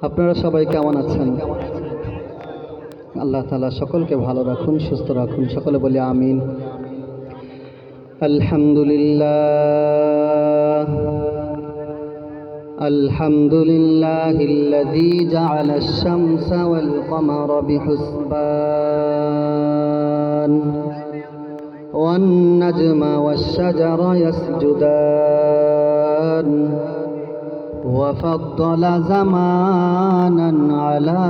আপনারা সবাই কেমন আছেন? আল্লাহ তাআলা সকলকে ভালো রাখুন, সুস্থ রাখুন। সকলে বলি আমিন। আলহামদুলিল্লাহ আলহামদুলিল্লাহিল্লাযী জাআলা আশ-শামসা ওয়াল কমারা বিহুসবান ওয়ান নাজমা ওয়াশ-শাজারা ইয়াসজুদান وفضل زمانا على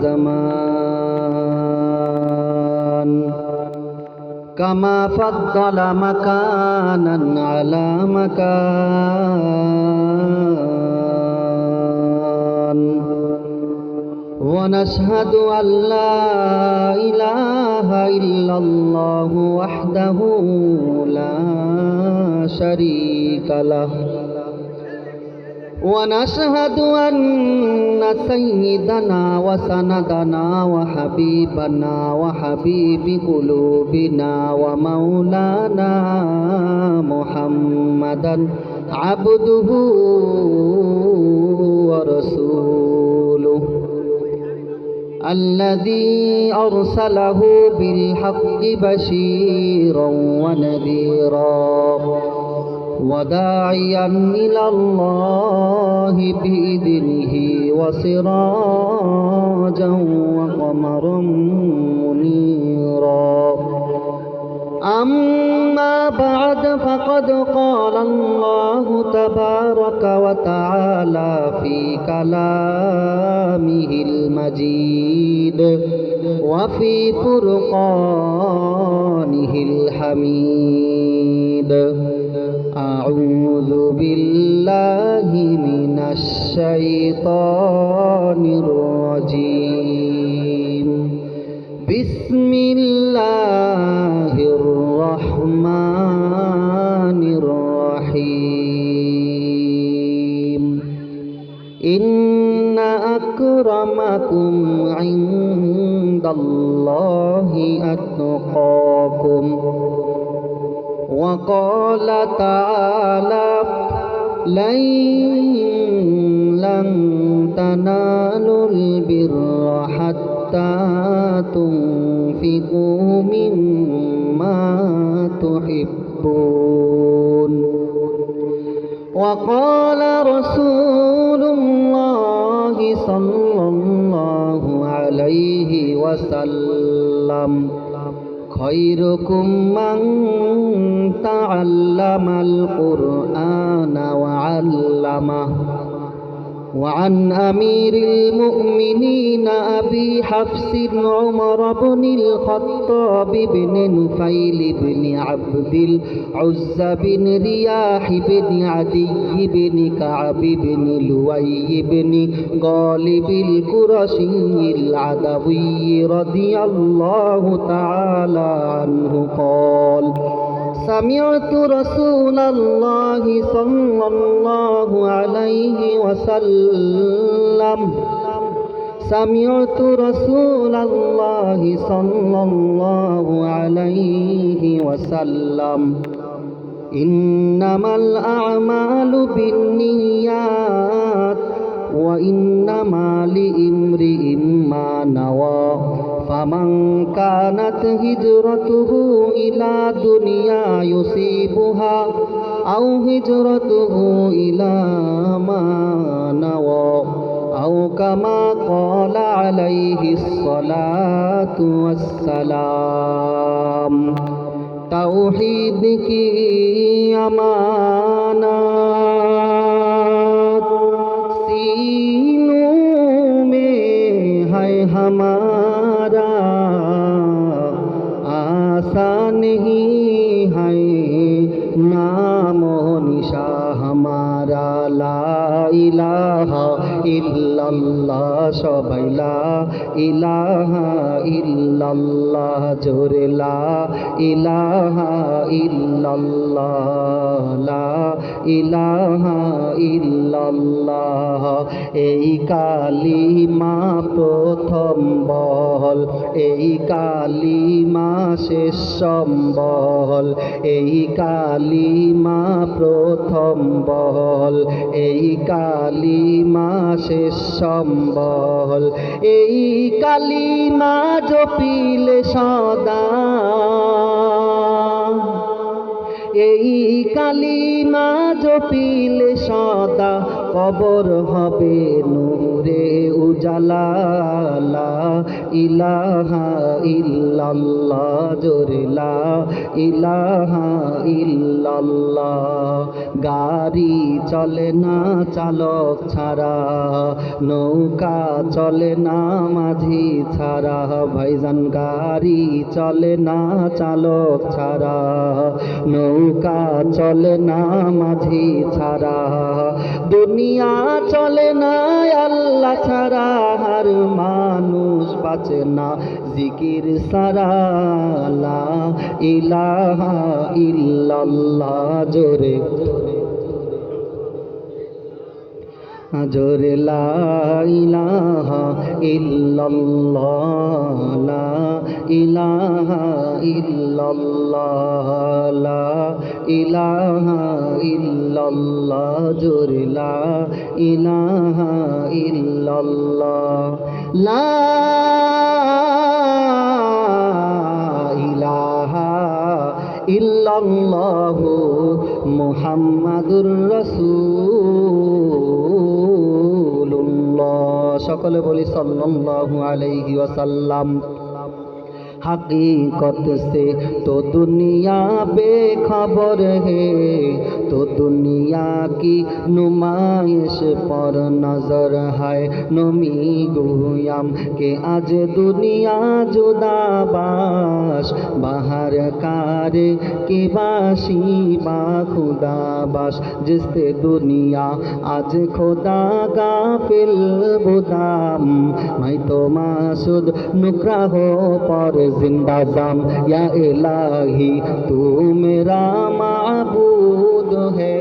زمان كما فضل مكانا على مكان ونشهد أن لا إله إلا الله وحده لا شريك له ونشهد أن سيدنا وسندنا وحبيبنا وحبيب قلوبنا ومولانا محمدا عبده ورسوله الذي أرسله بالحق بشيرا ونذيرا وداعيا إلى الله بإذنه وسراجا وقمرا منيرا أما بعد فقد قال الله تبارك وتعالى في كلامه المجيد وفي فرقانه الحميد أعوذ بالله من الشيطان الرجيم بسم الله الرحمن الرحيم إن أكرمكم عند الله أتقاكم وقال تعالى لن تنالوا البر حتى تنفقوا مما تحبون وقال رسول الله صلى الله عليه وسلم خيركم من تعلم القرآن وعلمه وعن أمير المؤمنين أبي حفص عمر بن الخطاب بن نفيل بن عبد العزى بن رياح بن عدي بن كعب بن لؤي بن غالب القرشي العدوي رضي الله تعالى عنه قال سمعت رسول الله صلى الله عليه وسلم سمعت رسول الله صلى الله عليه وسلم إنما الأعمال بالنيات وإنما لامرئ ما نوى فمن كانت هجرته إلى دنيا يصيبها أو هجرته إلى ما نوى أو كما قال عليه الصلاة والسلام توحید کی امانت سینوں میں ہے ہمارا آسان نہیں ہے نام و نشاں ہمارا لا الہ الا اللہ সবাই লা ইলাহা ইল্লাল্লাহ জোরে লা ইলাহা ইল্লাল্লাহ লা ইলাহা ইল্লাল্লাহ এই কালিমা প্রথম বল এই কালিমা শেষ সম্বল এই কালিমা প্রথম বল এই কালিমা শেষ সম্বল, এই কালিমা জপিলে সদা, এই কালিমা জপিলে সদা কবর হবে নূরে উজালা। লা ইলাহা ইল্লাল্লাহ, জোরে লা ইলাহা ইল্লাল্লাহ। গাড়ি চলে না চালক ছাড়া, নৌকা চলে না মাঝি ছাড়া, ভাইজান গাড়ি চলে না চালক ছাড়া, নৌকা চলে না মাঝি ছাড়া, দুনিয়া চলে না আল্লাহ ছাড়া, আর মানুষ বাঁচে না জিকির ছাড়া। লা ইলাহা ইল্লাল্লাহ, জোরে জোরে লা ইলাহা ইল্লাল্লাহ, লা ইলাহা ইল্লাল্লাহ, লা ইলাহা ইল্লাল্লাহ, জোরে লা ইলাহা ইল্লাল্লাহ, লা ইলাহা ইল্লাল্লাহু মুহাম্মাদুর রাসূলুল্লাহ। সকলে বলি সাল্লাল্লাহু আলাইহি ওয়াসাল্লাম। हकीकत से तो दुनिया बेखबर है, तो दुनिया की नुमाइश पर नजर है। नमी गुयाम के आज दुनिया जुदाबाश, बाहर कार के बाशी बा खुदाबाश, जिससे दुनिया आज खुदा गाफिल बुदाम। मैं तो मासूद नुकरा हो पर जिंदा जाम, या इलाही तू मेरा माबूद है,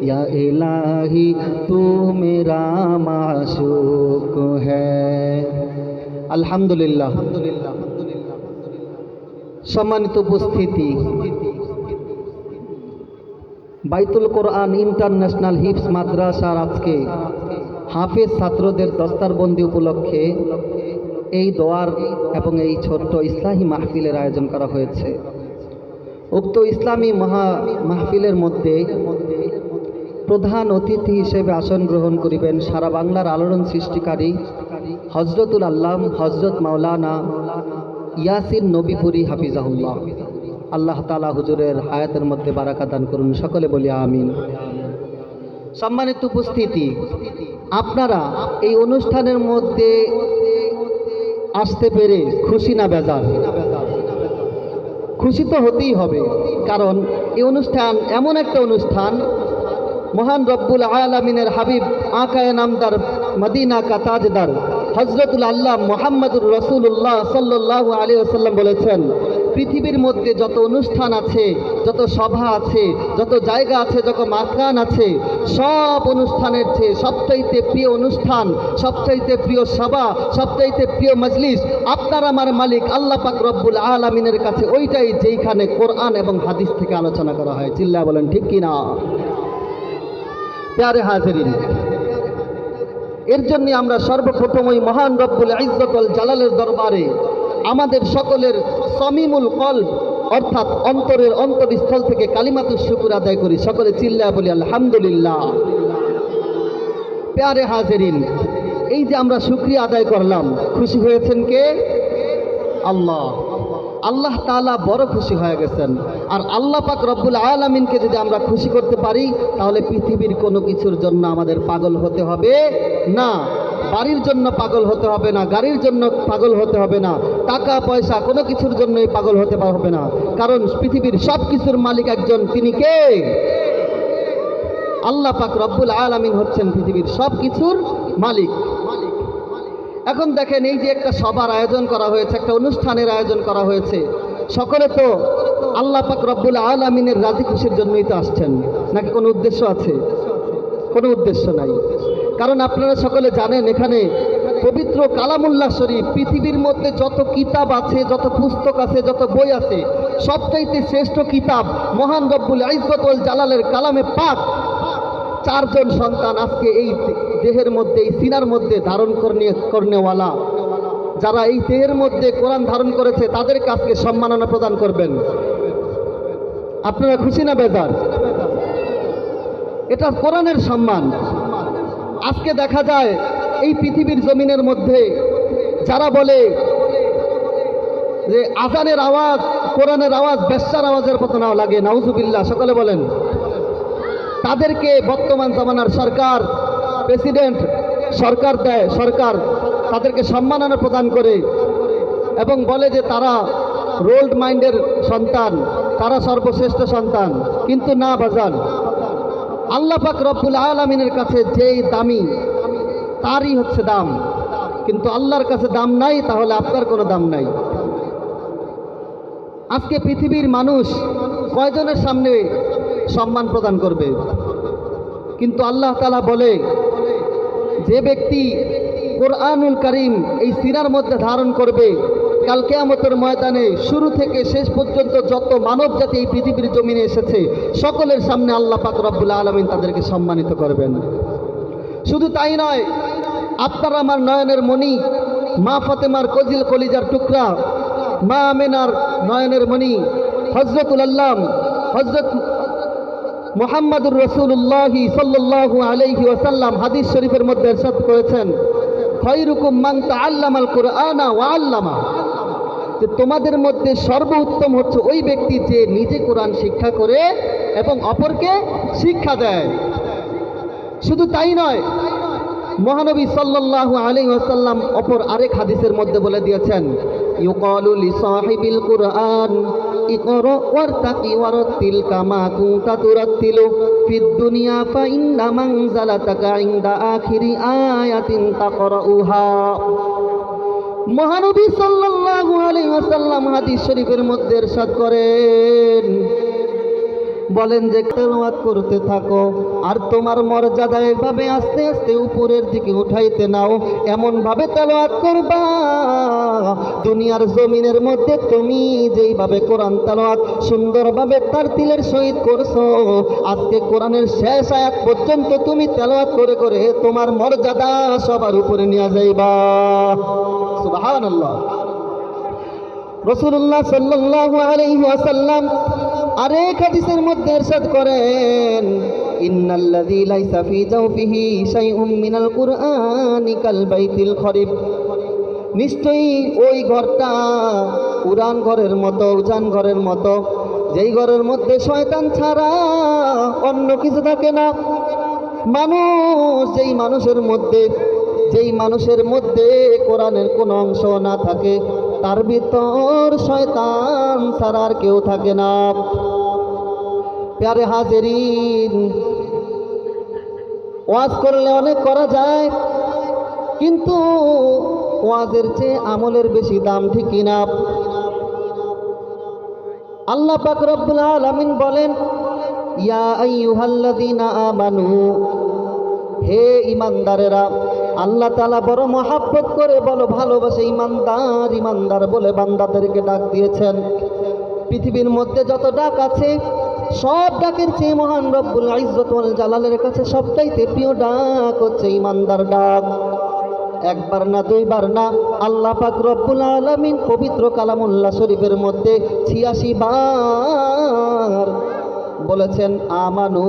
या इलाही तू मेरा माशूक है। আলহামদুলিল্লাহ। সম্মানিত উপস্থিতি, বাইতুল কোরআন ইন্টারন্যাশনাল হিফজ মাদ্রাসার আজকে হাফেজ ছাত্রদের দস্তারবন্দি উপলক্ষে এই দোয়ার এবং এই ছোট্ট ইসলামী মাহফিলের আয়োজন করা হয়েছে। উক্ত ইসলামী মাহফিলের মধ্যে প্রধান অতিথি হিসেবে আসন গ্রহণ করিবেন সারা বাংলার আলোড়ন সৃষ্টিকারী হজরতুল আল্লাম হজরত মাওলানা ইয়াসিন নবীপুরি হাফিজাহুল্লাহ। আল্লাহ তাআলা হুজুরের হায়াতের মধ্যে বারাকা দান করুন, সকলে বলি আমিন। সম্মানিত উপস্থিতি, আপনারা এই অনুষ্ঠানের মধ্যে আসতে পেরে খুশি না বেজার? খুশি তো হতেই হবে, কারণ এই অনুষ্ঠান এমন একটা অনুষ্ঠান, মহান রব্বুল আলামিনের হাবিব আকায়ে নামদার মদিনা কা তাজদার হজরতুল আল্লাহ মুহাম্মদুর রাসূলুল্লাহ সাল্লাল্লাহু আলাইহি ওয়াসাল্লাম বলেছেন, পৃথিবীর মধ্যে যত অনুষ্ঠান আছে, যত সভা আছে, যত জায়গা আছে, যত মাকান আছে, সব অনুষ্ঠানের চেয়ে সবচাইতে প্রিয় অনুষ্ঠান, সবচাইতে প্রিয় সভা, সবচাইতে প্রিয় মজলিস আপনার আমার মালিক আল্লাহ পাক রব্বুল আলামিনের কাছে ওইটাই যেইখানে কোরআন এবং হাদিস থেকে আলোচনা করা হয়। চিল্লায়া বলেন ঠিক কিনা? প্যারে হাজিরিন, এর জন্য আমরা সর্বপ্রথম ওই মহান রব্বুল ইজ্জত ওয়াল জালালের দরবারে আমাদের সকলের সামিমুল কলব অর্থাৎ অন্তরের অন্তরস্থল থেকে কালিমাতুশ শুকর আদায় করি। সকলে চিল্লায়া বলি আলহামদুলিল্লাহ। প্যারে হাজিরিন, এই যে আমরা শুকরিয়া আদায় করলাম, খুশি হয়েছেন কে? আল্লাহ। আল্লাহ তাআলা বড় খুশি হয়ে গেছেন। আর আল্লাহ পাক রব্বুল আলামিনকে যদি আমরা খুশি করতে পারি, তাহলে পৃথিবীর কোনো কিছুর জন্য আমাদের পাগল হতে হবে না। বাড়ির জন্য পাগল হতে হবে না, গাড়ির জন্য পাগল হতে হবে না, টাকা পয়সা কোনো কিছুর জন্যই পাগল হতে হবে না, কারণ পৃথিবীর সব কিছুর মালিক একজন, তিনি কে? আল্লাহ পাক রব্বুল আলামিন হচ্ছেন পৃথিবীর সব কিছুর মালিক। এখন দেখেন, এই যে একটা সভার আয়োজন করা হয়েছে, একটা অনুষ্ঠানের আয়োজন করা হয়েছে, সকলে তো আল্লাহ পাক রব্বুল আলামিনের রাজি খুশির জন্যই তো আসছেন, নাকি কোনো উদ্দেশ্য আছে? কোনো উদ্দেশ্য নাই। কারণ আপনারা সকলে জানেন, এখানে পবিত্র কালামুল্লাহ শরীফ, পৃথিবীর মধ্যে যত কিতাব আছে, যত পুস্তক আছে, যত বই আছে, সবচাইতে শ্রেষ্ঠ কিতাব মহান রব্বুল ইজ্জত ওয়াল জালালের কালামে পাক। চারজন সন্তান আজকে এই দেহের মধ্যে, এই সিনার মধ্যে ধারণ করনেওয়ালা, যারা এই দেহের মধ্যে কোরআন ধারণ করেছে তাদেরকে আজকে সম্মাননা প্রদান করবেন। আপনারা খুশি না বেজার? এটা কোরআনের সম্মান। আজকে দেখা যায় এই পৃথিবীর জমিনের মধ্যে যারা বলে যে আজানের আওয়াজ, কোরআনের আওয়াজ বেশ্যার আওয়াজের মতো নাও লাগে, নাউজুবিল্লাহ, সকলে বলেন, তাদেরকে বর্তমান জামানার সরকার, প্রেসিডেন্ট সরকার দেয়, সরকার তাদেরকে সম্মাননা প্রদান করে এবং বলে যে তারা রোল্ড মাইন্ডের সন্তান, তারা সর্বশ্রেষ্ঠ সন্তান। কিন্তু না বাজান, আল্লাহ পাক রব্বুল আলামিনের কাছে যেই দামি তারই হচ্ছে দাম, কিন্তু আল্লাহর কাছে দাম নাই, তাহলে আপনার কোনো দাম নাই। আজকে পৃথিবীর মানুষ কয়জনের সামনে সম্মান প্রদান করবে? কিন্তু আল্লাহ তাআলা বলে যে ব্যক্তি কোরআনুল কারীম এই সিনার মধ্যে ধারণ করবে, কাল কিয়ামতের ময়দানে শুরু থেকে শেষ পর্যন্ত যত মানব জাতি এই পৃথিবীর জমিনে এসেছে সকলের সামনে আল্লাহ পাক রব্বুল আলামিন তাদেরকে সম্মানিত করবেন। শুধু তাই নয়, আপনার আমার নয়নের মণি, মা ফাতেমার কলিজার টুকরা, মা আমেনার নয়নের মণি হযরতুল আল্লাম হযরত মুহাম্মদুর রাসূলুল্লাহ সাল্লাল্লাহু আলাইহি ওয়াসাল্লাম হাদিস শরীফের মধ্যে ইরশাদ করেছেন, খায়রুকুম মান তাআল্লামাল কুরআনা ওয়া আল্লামা, যে তোমাদের মধ্যে সর্বোত্তম হচ্ছে ওই ব্যক্তি যে নিজে কোরআন শিক্ষা করে এবং অপরকে শিক্ষা দেয়। শুধু তাই নয়, মহানবী সাল্লাল্লাহু আলাইহি ওয়াসাল্লাম অপর আরেক হাদিসের মধ্যে বলে দিয়েছেন, ইউকালু লিসাহিবিল কুরআন ইকরা ওয়ারতাকি ওয়ারাতিল কামা কুনতা তুরাতিলু ফিদ দুনিয়া ফা ইন্না মানজালাতাকা ইনদা আখিরি আয়াতিন তাকরাউহা। মহানবী সাল্লাল্লাহু আলাইহি ওয়াসাল্লাম হাদিস শরীফের মধ্যে ইরশাদ করেন, বলেন যে তেলাওয়াত করতে থাকো আর তোমার মর্যাদা এভাবে আস্তে আস্তে উপরের দিকে উঠাইতে নাও, এমনভাবে তেলাওয়াত করবা দুনিয়ার জমিনের মধ্যে তুমি যেইভাবে কোরআন তেলাওয়াত সুন্দরভাবে তারতিলের সহিত করছো, আজকে কোরআনের শেষ আয়াত পর্যন্ত তুমি তেলাওয়াত করে করে তোমার মর্যাদা সবার উপরে নিয়ে যাইবা। সুবহানাল্লাহ। রাসূলুল্লাহ সাল্লাল্লাহু আলাইহি ওয়াসাল্লাম আরেক হাদিসের মধ্যে ইরশাদ করেন, ইন্নাল্লাযী লাইসা ফী জাওফিহি শাইউম মিনাল কুরআনি কাল বাইতিল খরিব, নিশ্চয়ই ওই ঘরটা উড়ান ঘরের মতো, উজান ঘরের মতো, যেই ঘরের মধ্যে শয়তান ছাড়া অন্য কিছু থাকে না। মানুষ যেই মানুষের মধ্যে কোরআনের কোনো অংশ না থাকে তার ভিতর শয়তান ছাড়া আর কেউ থাকে না। প্যারে হাজেরিন, ওয়াজ করলে অনেক করা যায়, কিন্তু ওয়াজের চেয়ে আমলের বেশি দাম, ঠিক কিনা? আল্লাহ পাক রব্বুল আলামিন বলেন, ইয়া আইয়ুহাল্লাযীনা আমানু, হে ইমানদারেরা, আল্লাহ তাআলা বড় মহাব্বত করে, বলো ভালোবাসে ইমানদার ইমানদার বলে বান্দাদেরকে ডাক দিয়েছেন। পৃথিবীর মধ্যে যত ডাক আছে সব ডাকের চেয়ে মহান রব্বুল ইজ্জত ওয়াল জালালের কাছে সবচাইতে প্রিয় ডাক হচ্ছে ইমানদার ডাক। একবার না, দুইবার না, আল্লাহ পাক রব্বুল আলামিন পবিত্র কালামুল্লাহ শরীফের মধ্যে ৮৬ বার বলেছেন আমানু।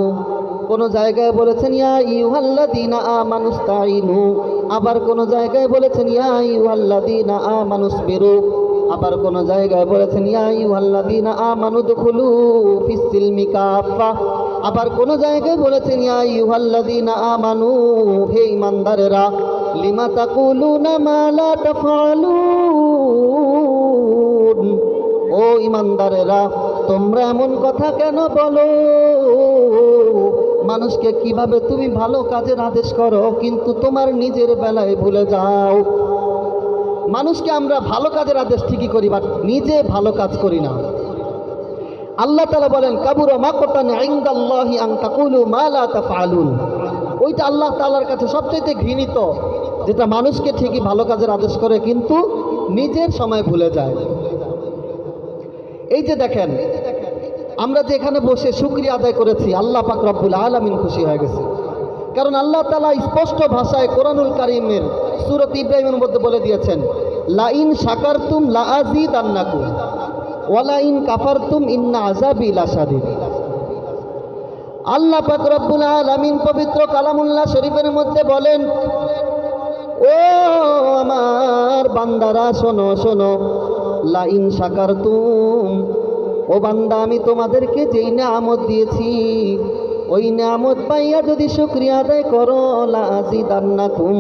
কোন জায়গায় বলেছেন ইয়া আইয়ুহাল্লাযীনা আমানুস্তাঈনু, আবার কোন জায়গায় বলেছেন ইয়া আইয়ুহাল্লাযীনা আমানুসবিরু, আবার কোন জায়গায় বলেছেন ইয়া আইয়ুহাল্লাযীনা আমানুদখুলু ফিস-সিলমি কাফা, আবার কোন জায়গায় বলেছেন ইয়া আইয়ুহাল্লাযীনা আমানু, হে ঈমানদারেরা, লিমা তাকুলুনা মা লা তাফআলুন, ও ঈমানদারেরা তোমরা এমন কথা কেন বলো? মানুষকে কিভাবে তুমি ভালো কাজের আদেশ করো কিন্তু তোমার নিজের বেলায় ভুলে যাও। মানুষকে আমরা ভালো কাজের আদেশ ঠিকই করি, বাট নিজে ভালো কাজ করি না। আল্লাহ তাআলা বলেন, কাবুরা মাকতান ইনদাল্লাহি আন তাকুলু মা লা তাফআলুন, ওইটা আল্লাহ তাআলার কাছে সবচেয়ে ঘৃণিত, যেটা মানুষকে ঠিকই ভালো কাজের আদেশ করে কিন্তু নিজের সময় ভুলে যায়। এই যে দেখেন, আমরা যে এখানে বসে শুকরিয়া আদায় করেছি, আল্লাহ পাক রব্বুল আলামিন খুশি হয়ে গেছে। কারণ আল্লাহ তাআলা স্পষ্ট ভাষায় কোরআনুল কারীমের সূরা ইব্রাহিমের মধ্যে বলে দিয়েছেন, লা ইন শাকারতুম লা আযীদান্নাকুম ওয়া লা ইন কাফারতুম ইন্না আযাবি লাশাদীদ। আল্লাহ পাক রব্বুল আলামিন পবিত্র কালামুল্লাহ শরীফের মধ্যে বলেন, ও আমার বান্দারা শোনো শোনো, লা ইন শাকারতুম, ও বান্দা আমি তোমাদেরকে যেই নিয়ামত দিয়েছি ওই নিয়ামত পাইয়া যদি শুকরিয়া আদায় করো, লা আযীদান্নাকুম।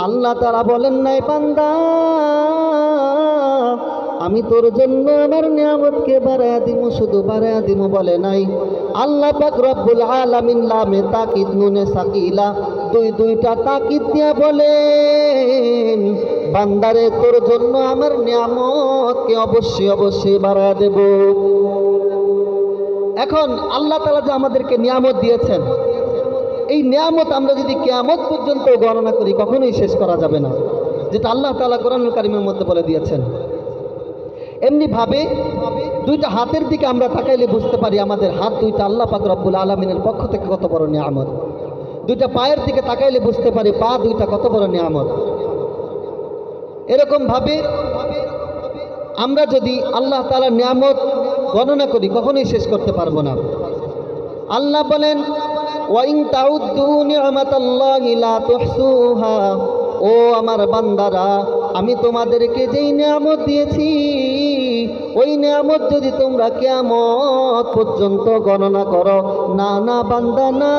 আল্লাহ তাআলা বলেন নাই বান্দা আমি তোর জন্য আমার নিয়ামতকে বাড়ায়া দিমু, শুধু বাড়ায়া দিমু বলে নাই। আল্লাহ পাক রব্বুল আলামিন লামে তাকিদ নুনে সাকিলা দুইটা তাকিদ দিয়া বলেন, বান্দারে তোর জন্য আমার নিয়ামতকে অবশ্যই অবশ্যই বাড়ায়া দেব। এখন আল্লাহ তাআলা যে আমাদেরকে নিয়ামত দিয়েছেন, এই নিয়ামত আমরা যদি কিয়ামত পর্যন্ত গণনা করি কখনোই শেষ করা যাবে না, যেটা আল্লাহ তাআলা কোরআনুল কারীমের মধ্যে বলে দিয়েছেন। এমনি ভাবে দুইটা হাতের দিকে আমরা তাকাইলে বুঝতে পারি আমাদের হাত দুইটা আল্লাহ পাক রব্বুল আলামিনের পক্ষ থেকে কত বড় নিয়ামত। দুইটা পায়ের দিকে তাকাইলে বুঝতে পারি পা দুইটা কত বড় নিয়ামত। এরকম ভাবে আমরা যদি আল্লাহ তাআলার নিয়ামত গণনা করি কখনোই শেষ করতে পারবো না। আল্লাহ বলেন, ওয়া ইন তাউদ্দু নি'মাতাল্লাহি লা তুহসুহা, ও আমার বান্দারা আমি তোমাদেরকে যেই নিয়ামত দিয়েছি ওই নিয়ামত যদি তোমরা কিয়ামত পর্যন্ত গণনা করো, না না বান্দা না,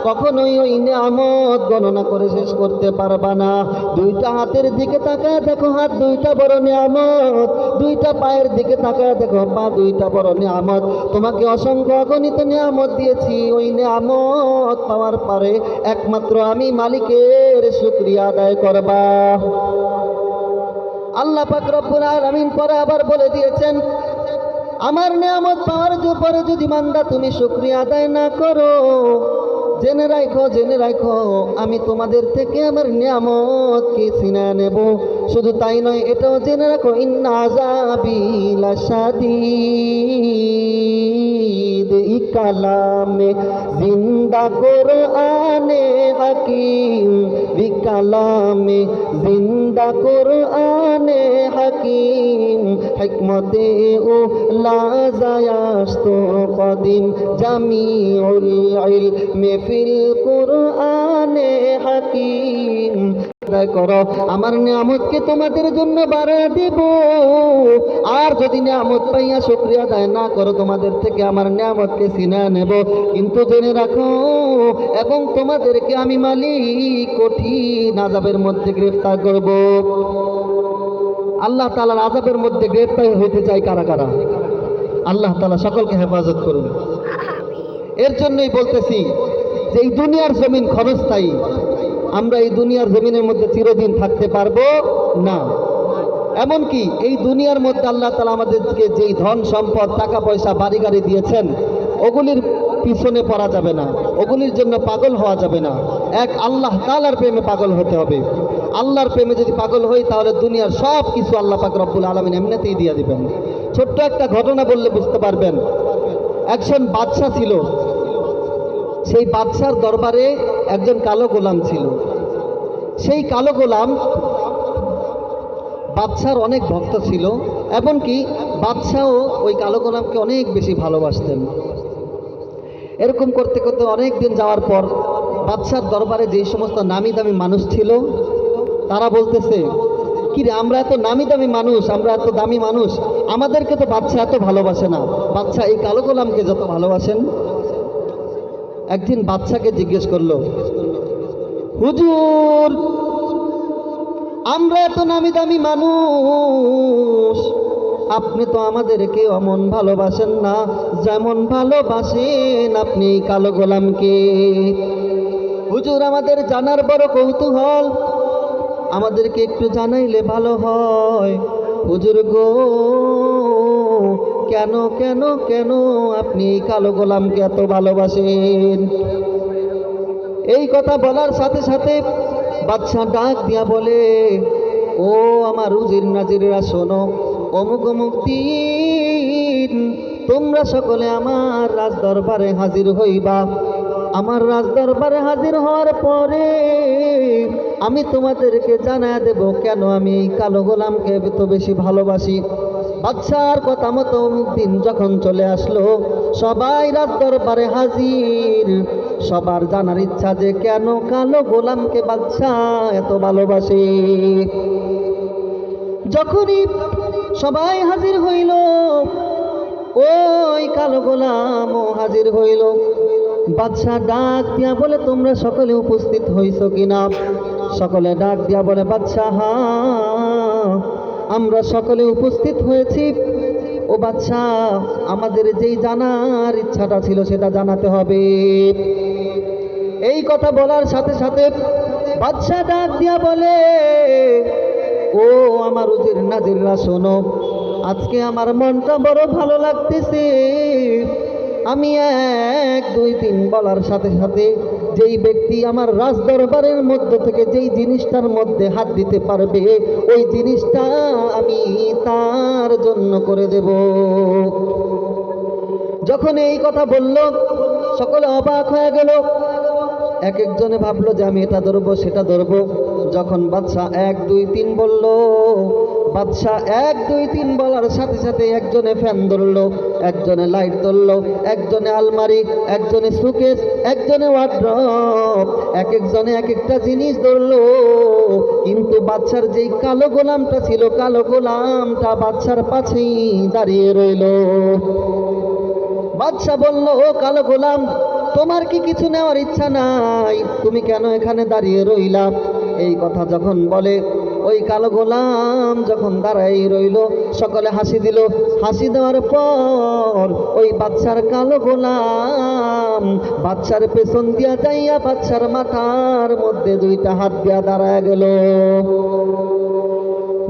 কখনোই ওই নিয়ামত গণনা করে শেষ করতে পারবা না। দুইটা হাতের দিকে তাকায় দেখো হাত দুইটা বড় নিয়ামত, দুইটা পায়ের দিকে তাকায় দেখো পা দুইটা বড় নিয়ামত। তোমাকে অসংখ্য অগণিত নিয়ামত দিয়েছি, ওই নিয়ামত পাওয়ার পরে একমাত্র আমি মালিকের শুকরিয়া আদায় করবা। আল্লাহ পাক রব্বুল আলামিন পরে আবার বলে দিয়েছেন, আমার নিয়ামত পাওয়ার পরে যদি বান্দা তুমি শুকরিয়া আদায় না করো, জেনে রাখো আমি তোমাদের থেকে আমার নিয়ামতকে ছিনিয়ে নেব। শুধু তাই নয়, এটাও জেনে রাখো ইন্না আযাবি লাশাদীদ। কালামে জিন্দা কোরআনে হাকিম, বিকালামে জিন্দা কোরআনে হাকিম, হিকমতে ও লাজায়াস্ত কদিম, জামিউল ইলমে ফিল কোরআনে হাকিম। করো আমার নিয়ামতকে তোমাদের জন্য বাড়ায় দেব, আর যদি নিয়ামত পাইয়া শুকরিয়া আদায় না করো তোমাদের থেকে আমার নিয়ামতকে ছিনিয়ে নেব। কিন্তু জেনে রাখো এবং তোমাদেরকে আমি মালিক কঠিন আযাবের মধ্যে গ্রেফতার করব। আল্লাহ তাআলার আযাবের মধ্যে গ্রেফতার হইতে চাই কারা কারা? আল্লাহ তাআলা সকলকে হেফাজত করুন। এর জন্যই বলতেছি যে এই দুনিয়ার জমিন ক্ষণস্থায়ী, আমরা এই দুনিয়ার জমিনের মধ্যে চিরদিন থাকতে পারবো না। এমনকি এই দুনিয়ার মধ্যে আল্লাহ তাআলা আমাদেরকে যেই ধন সম্পদ টাকা পয়সা বাড়ি গাড়ি দিয়েছেন ওগুলির পিছনে পড়া যাবে না, ওগুলির জন্য পাগল হওয়া যাবে না। এক আল্লাহ তাআলার প্রেমে পাগল হতে হবে। আল্লাহর প্রেমে যদি পাগল হই তাহলে দুনিয়ার সব কিছু আল্লাহ পাক রব্বুল আলামিন এমনিতেই দিয়ে দিবেন। ছোট্ট একটা ঘটনা বললে বুঝতে পারবেন। একজন বাদশা ছিল, সেই বাদশার দরবারে একজন কালো গোলাম ছিল। সেই কালো গোলাম বাদশার অনেক ভক্ত ছিল, এমনকি বাদশাও ওই কালো গোলামকে অনেক বেশি ভালোবাসতেন। এরকম করতে করতে অনেক দিন যাওয়ার পর বাদশার দরবারে যেই সমস্ত নামি দামি মানুষ ছিল তারা বলতেছে, কি রে আমরা এত নামি দামি মানুষ, আমরা এত দামি মানুষ, আমাদেরকে তো বাদশা এত ভালোবাসে না, বাদশা এই কালো গোলামকে যত ভালোবাসেন। একদিন বাদশাকে জিজ্ঞেস করলো, হুজুর আমরা এত নামি দামি মানুষ, আপনি তো আমাদেরকে অমন ভালোবাসেন না যেমন ভালোবাসেন আপনি কালো গোলামকে। হুজুর আমাদের জানার বড় কৌতূহল, আমাদেরকে একটু জানাইলে ভালো হয়। হুজুর গো কেন কেন কেন আপনি কালো গোলামকে এত ভালোবাসেন? এই কথা বলার সাথে সাথে বাদশা ডাক দিয়া বলে, ও আমার উজির নাজিরা শোনো, অমুক অমুক দিন তোমরা সকলে আমার রাজ দরবারে হাজির হইবা। আমার রাজ দরবারে হাজির হওয়ার পরে আমি তোমাদেরকে জানায় দেব কেন আমি এই কালো গোলামকে এত বেশি ভালোবাসি। বাদশার কথা মতো দিন যখন চলে আসলো, সবাই রাজ দরবারে হাজির। সবার জানার ইচ্ছা যে কেন কালো গোলামকে বাদশা এত ভালোবাসে। যখনই সবাই হাজির হইল, ওই কালো গোলামও হাজির হইল। বাদশা ডাক দিয়া বলে, তোমরা সকলে উপস্থিত হইছো কিনা? সকলে ডাক দিয়া বলে, বাদশা হ্যাঁ, আমরা সকলে উপস্থিত হয়েছি। ও বাদশা, আমাদের যেই জানার ইচ্ছাটা ছিল সেটা জানাতে হবে। এই কথা বলার সাথে সাথে বাদশা ডাক দিয়া বলে, ও আমার উজির নাজিররা শোনো, আজকে আমার মনটা বড় ভালো লাগতেছে। আমি 1 2 3 বলার সাথে সাথে যেই ব্যক্তি আমার রাজ দরবারের মধ্য থেকে যেই জিনিসটার মধ্যে হাত দিতে পারবে, ওই জিনিসটা আমি তার জন্য করে দেব। যখন এই কথা বলল, সকলে অবাক হয়ে গেল। এক একজনে ভাবলো যে আমি এটা ধরবো সেটা ধরবো। যখন বাদশা 1 2 3 বলল, বাদশা 1 2 3 বলার সাথে সাথে একজনে ফ্যান ধরলো, একজনে লাইট ধরলো, একজনে আলমারি, একজনে সুকেস, একজনে ওয়ার্ড্রপ, এক একজনে এক একটা জিনিস ধরলো। কিন্তু বাদশার যেই কালো গোলামটা ছিল, কালো গোলামটা বাদশার পাশেই দাঁড়িয়ে রইল। বাদশা বলল, ও কালো গোলাম, তোমার কি কিছু নেওয়ার ইচ্ছা নাই? তুমি কেন এখানে দাঁড়িয়ে রইলা? এই কথা যখন বলে, ওই কালো গোলাম যখন দাঁড়াই রইল, সকলে হাসি দিল। হাসি দেওয়ার পর ওই বাদশার কালো গোলাম বাদশার পেছন দিয়া যাইয়া বাদশার মাথার মধ্যে 2টা হাত দিয়া দাঁড়ায় গেল।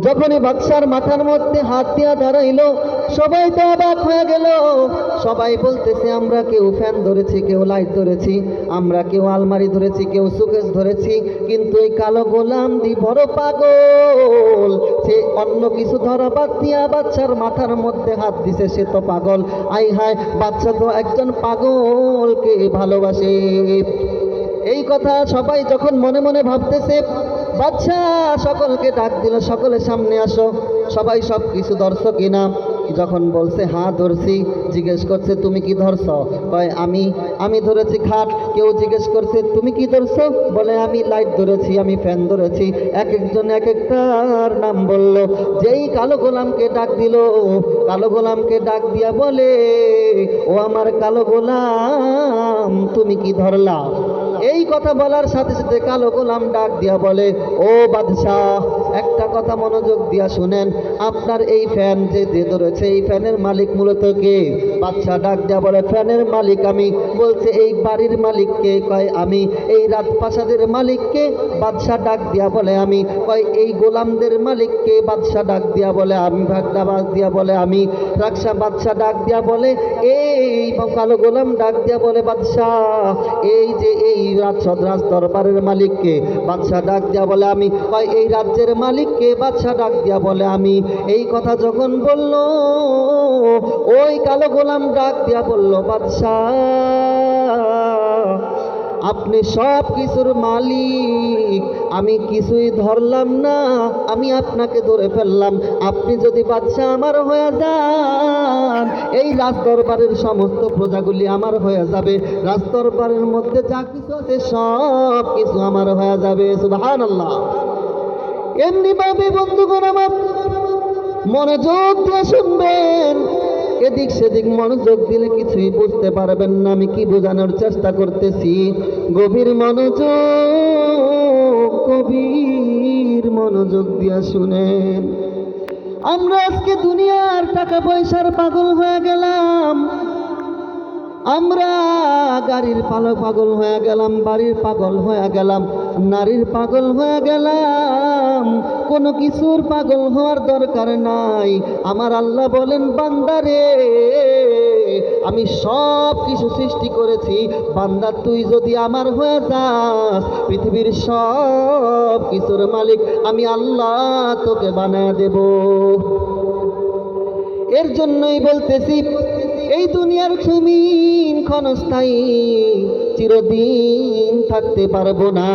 যখনই বাদশার মাথার মধ্যে হাত দিয়া দাঁড়াইল, সবাই তো অবাক হয়ে গেল। সবাই বলতেছে, আমরা কেউ ফ্যান ধরেছি, কেউ লাইট ধরেছি, আমরা কেউ আলমারি ধরেছি, কেউ সুকেস ধরেছি, কিন্তু এই কালো গোলাম দি বড় পাগল। সে অন্য কিছু ধরা বাদ দিয়া বাদশার মাথার মধ্যে হাত দিছে, সে তো পাগল। আই হায়, বাদশা তো একজন পাগলকে ভালোবাসে। এই কথা সবাই যখন মনে মনে ভাবতেছে, বাদশা সকলকে ডাক দিল, সকলের সামনে আসো। সবাই সব কিছু ধরছো কিনা? যখন বলছে হ্যাঁ ধরছি, জিজ্ঞেস করছে তুমি কি ধরছো? কয় আমি ধরেছি খাট। কেউ জিজ্ঞেস করছে তুমি কি ধরছো? বলে আমি লাইট ধরেছি, আমি ফ্যান ধরেছি। এক একজন এক একটার নাম বলল। যেই কালো গোলামকে ডাক দিল, কালো গোলামকে ডাক দিয়া বলে, ও আমার কালো গোলাম, তুমি কি ধরলা? এই কথা বলার সাথে সাথে কালো গোলাম ডাক দিয়া বলে, ও বাদশাহ, একটা কথা মনোযোগ দিয়া শুনেন, আপনার এই ফ্যান যে ধরেছে, এই ফ্যানের মালিক মূলত কে? বাদশাহ ডাক দিয়া বলে, ফ্যানের মালিক আমি। বলছে এই বাড়ির মালিককে? কয় আমি। এই রাজপ্রাসাদের মালিককে? বাদশাহ ডাক দিয়া বলে আমি। কয় এই গোলামদের মালিককে? বাদশাহ ডাক দিয়া বলে আমি। ভাগদাবাজ দিয়া বলে আমি। রাক্ষা বাদশাহ ডাক দিয়া বলে এই। কালো গোলাম ডাক দিয়া বলে, বাদশাহ এই যে এই রাজ দরবারের মালিককে? বাদশাহ ডাক দিয়া বলে আমি। কয় এই রাজ্যের মালিককে? বাদশাহ ডাক দিয়া বলে আমি। এই কথা যখন বলল, ওই কালো গোলাম ডাক দিয়া বলল, বাদশাহ আপনি সব কিছুর মালিক, আমি কিছুই ধরলাম না, আমি আপনাকে ধরে ফেললাম। আপনি যদি বাদশাহ আমার হয়ে যান, এই রাজ দরবারের সমস্ত প্রজাগুলি আমার হয়ে যাবে। রাজ দরবারের মধ্যে যা কিছু আছে সব কিছু আমার হয়ে যাবে। সুবহানাল্লাহ। এমনি ভাবে বন্ধুগণ আমার মনোযোগ দিয়ে শুনবেন। এদিক সেদিক মনোযোগ দিলে কিছুই বুঝতে পারবেন না আমি কি বোঝানোর চেষ্টা করতেছি। গভীর মনোযোগ দিয়ে শুনেন। আমরা আজকে দুনিয়ার টাকা পয়সার পাগল হয়ে গেলাম, আমরা গাড়ির পাগল হয়ে গেলাম, বাড়ির পাগল হয়ে গেলাম, নারীর পাগল হয়ে গেলাম। কোনো কিছুর পাগল হওয়ার দরকার নাই। আমার আল্লাহ বলেন, বান্দারে আমি সব কিছু সৃষ্টি করেছি, বান্দা তুই যদি আমার হয়ে যাস, পৃথিবীর সব কিছুর মালিক আমি আল্লাহ তোকে বানায় দেব। এর জন্যই বলতেছি, এই দুনিয়ার জমিন ক্ষণস্থায়ী, চিরদিন থাকতে পারবো না।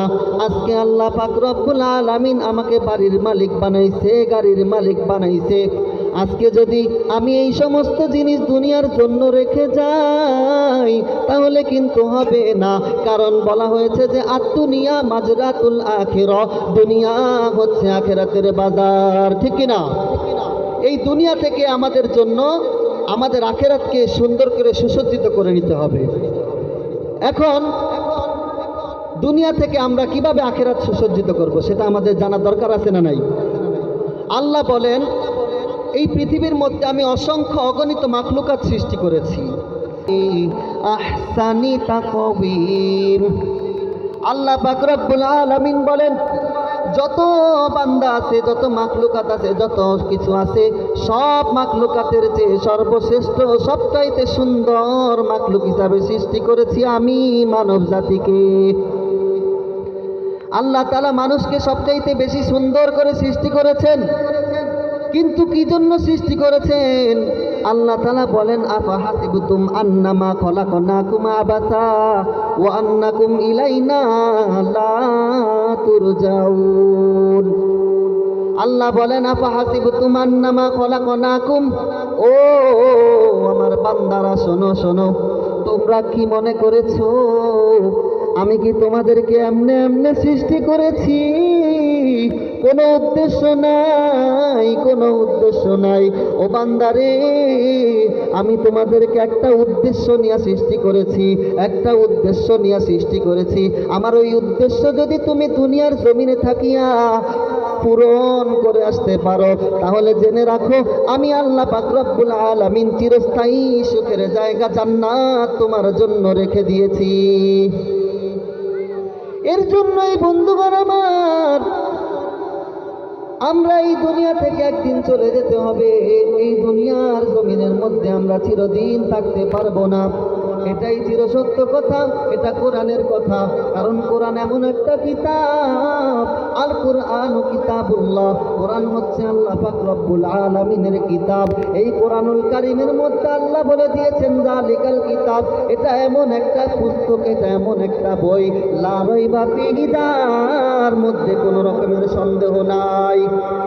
আজকে আল্লাহ পাক রব্বুল আলামিন আমাকে বাড়ির মালিক বানাইছে, গাড়ির মালিক বানাইছে। আজকে যদি আমি এই সমস্ত জিনিস দুনিয়ার জন্য রেখে যাই তাহলে কিন্তু হবে না। কারণ বলা হয়েছে যে আদ-দুনিয়া মাজরাতুল আখিরাহ, দুনিয়া হচ্ছে আখিরাতের বাজার, ঠিক কি না? এই দুনিয়া থেকে আমাদের জন্য আমাদের আখিরাতকে সুন্দর করে সুসজ্জিত করে নিতে হবে। এখন দুনিয়া থেকে আমরা কিভাবে আখিরাত সুসজ্জিত করব সেটা আমাদের জানা দরকার আছে না নাই? আল্লাহ বলেন, এই পৃথিবীর মধ্যে আমি অসংখ্য অগণিত মাখলুকাত সৃষ্টি করেছি। আহসানি তাকবীর। আল্লাহ পাক রব্বুল আলামিন বলেন, যত বান্দা আছে, যত মাখলুকাত আছে, যত কিছু আছে, সব মাখলুকাতের চেয়ে সর্বশ্রেষ্ঠ, সবচাইতে সুন্দর মাখলুক হিসাবে সৃষ্টি করেছি আমি মানব জাতিকে। আল্লাহ তাআলা মানুষকে সবচাইতে বেশি সুন্দর করে সৃষ্টি করেছেন। কিন্তু কি জন্য সৃষ্টি করেছেন? আল্লাহ তাআলা বলেন, আফাহাসিবতুম আন্নামা খলাকনাকুম আবাসা ওয়া আন্নাকুম ইলাইনা লা তুরজাউন। আল্লাহ বলেন, আফাহাসিবতুম আন্নামা খলাকনাকুম, ও আমার বান্দারা শোনো শোনো, তোমরা কি মনে করেছো আমি কি তোমাদেরকে এমনে এমনে সৃষ্টি করেছি? কোনো উদ্দেশ্য নাই, কোনো উদ্দেশ্য নাই। ও বান্দারে, আমি তোমাদেরকে একটা উদ্দেশ্য নিয়ে সৃষ্টি করেছি, একটা উদ্দেশ্য নিয়ে সৃষ্টি করেছি। আমার ওই উদ্দেশ্য যদি তুমি দুনিয়ার জমিনে থাকিয়া পূরণ করে আসতে পারো তাহলে জেনে রাখো আমি আল্লাহ পাক রব্বুল আলামিন চিরস্থায়ী সুখের জায়গা জান্নাত তোমার জন্য রেখে দিয়েছি। এর জন্যই বন্ধুগণ আমার, আমরা এই দুনিয়া থেকে একদিন চলে যেতে হবে। এই দুনিয়ার জমিনের মধ্যে আমরা চিরদিন থাকতে পারবো না। এটাই চিরসত্য কথা, এটা কোরআনের কথা। কারণ কোরআন এমন একটা কিতাব, আল কোরআন কিতাবুল্লাহ, কোরআন হচ্ছে আল্লাহ পাক রব্বুল আলামিনের কিতাব। এই কোরআনুল কারীমের মধ্যে আল্লাহ বলে দিয়েছেন যালিকাল কিতাব, এটা এমন একটা পুস্তক, এটা এমন একটা বই, লা রাইবা ফীহি, যার মধ্যে কোনো রকমের সন্দেহ নাই।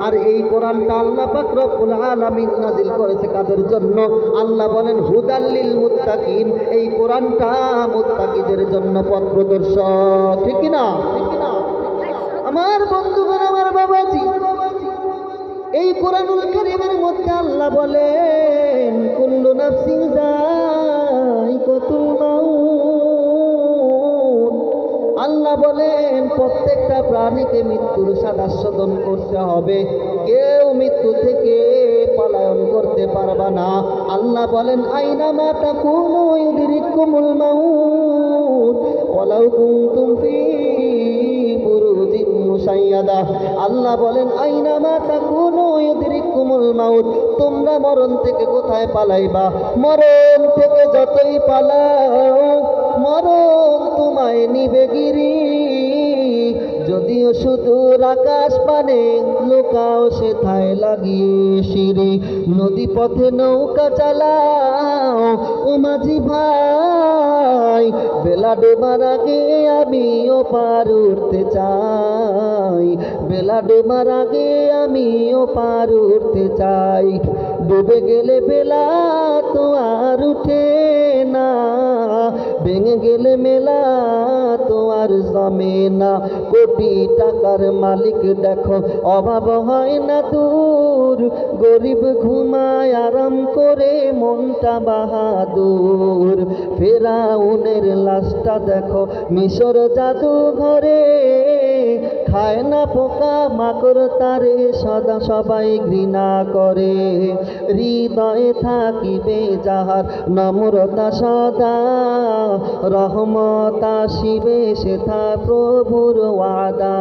আর এই কোরআনটা আল্লাহ পাক রব্বুল আলামিন নাজিল করেছে কাদের জন্য? আল্লাহ বলেন হুদাল লিল মুত্তাকিন, এই কোরআনটা মুত্তাকিদের জন্য পথ প্রদর্শক, ঠিক কি না? আমার বন্ধুগণ, আমার বাবাজি, এই কোরআনুল কারীমের মধ্যে আল্লাহ বলেন কুল্লু নাফসিন যায়িকাতুল মাউত। আল্লাহ বলেন প্রত্যেকটা প্রাণীকে মৃত্যুর স্বাদ করতে হবে, কেউ মৃত্যু থেকে পলায়ন করতে পারবে না। আল্লাহ বলেন আইনামা তাকুনু ইউদরিকুমুল মাউত ওয়ালাউ কুনতুম ফী বুরুজিন মুশাইয়াদা। আল্লাহ বলেন আইনামা তাকুনু ইউদরিকুমুল মাউত, তোমরা মরণ থেকে কোথায় পালাইবা? মরণ থেকে যতই পালাও মরণ তোমায় নিবে গিরি। যদিও সুদূর আকাশ পানে লোকাও সেথায় লাগিয়ে সিঁড়ি। নদী পথে নৌকা চালাও ও মাঝি ভাই, বেলা ডোবার আগে আমিও পার উঠতে চাই, বেলা ডোবার আগে আমিও পার উঠতে চাই। ডুবে গেলে বেলা তো আর উঠে না, ভেঙে গেলে মেলা তো আর জমে না। কোটি টাকার মালিক দেখো অভাব হয় না দূর, গরিব ঘুমায় আরাম করে মনটা বাহাদুর। ফেরাউনের লাশটা দেখো মিশর জাদু ঘরে, খায় না পোকা মাকড় তারে সদা সবাই ঘৃণা করে। হৃদয়ে থাকিবে যাহার নম্রতা সদা, রহমত আসিবে সেথা প্রভুর ওয়াদা।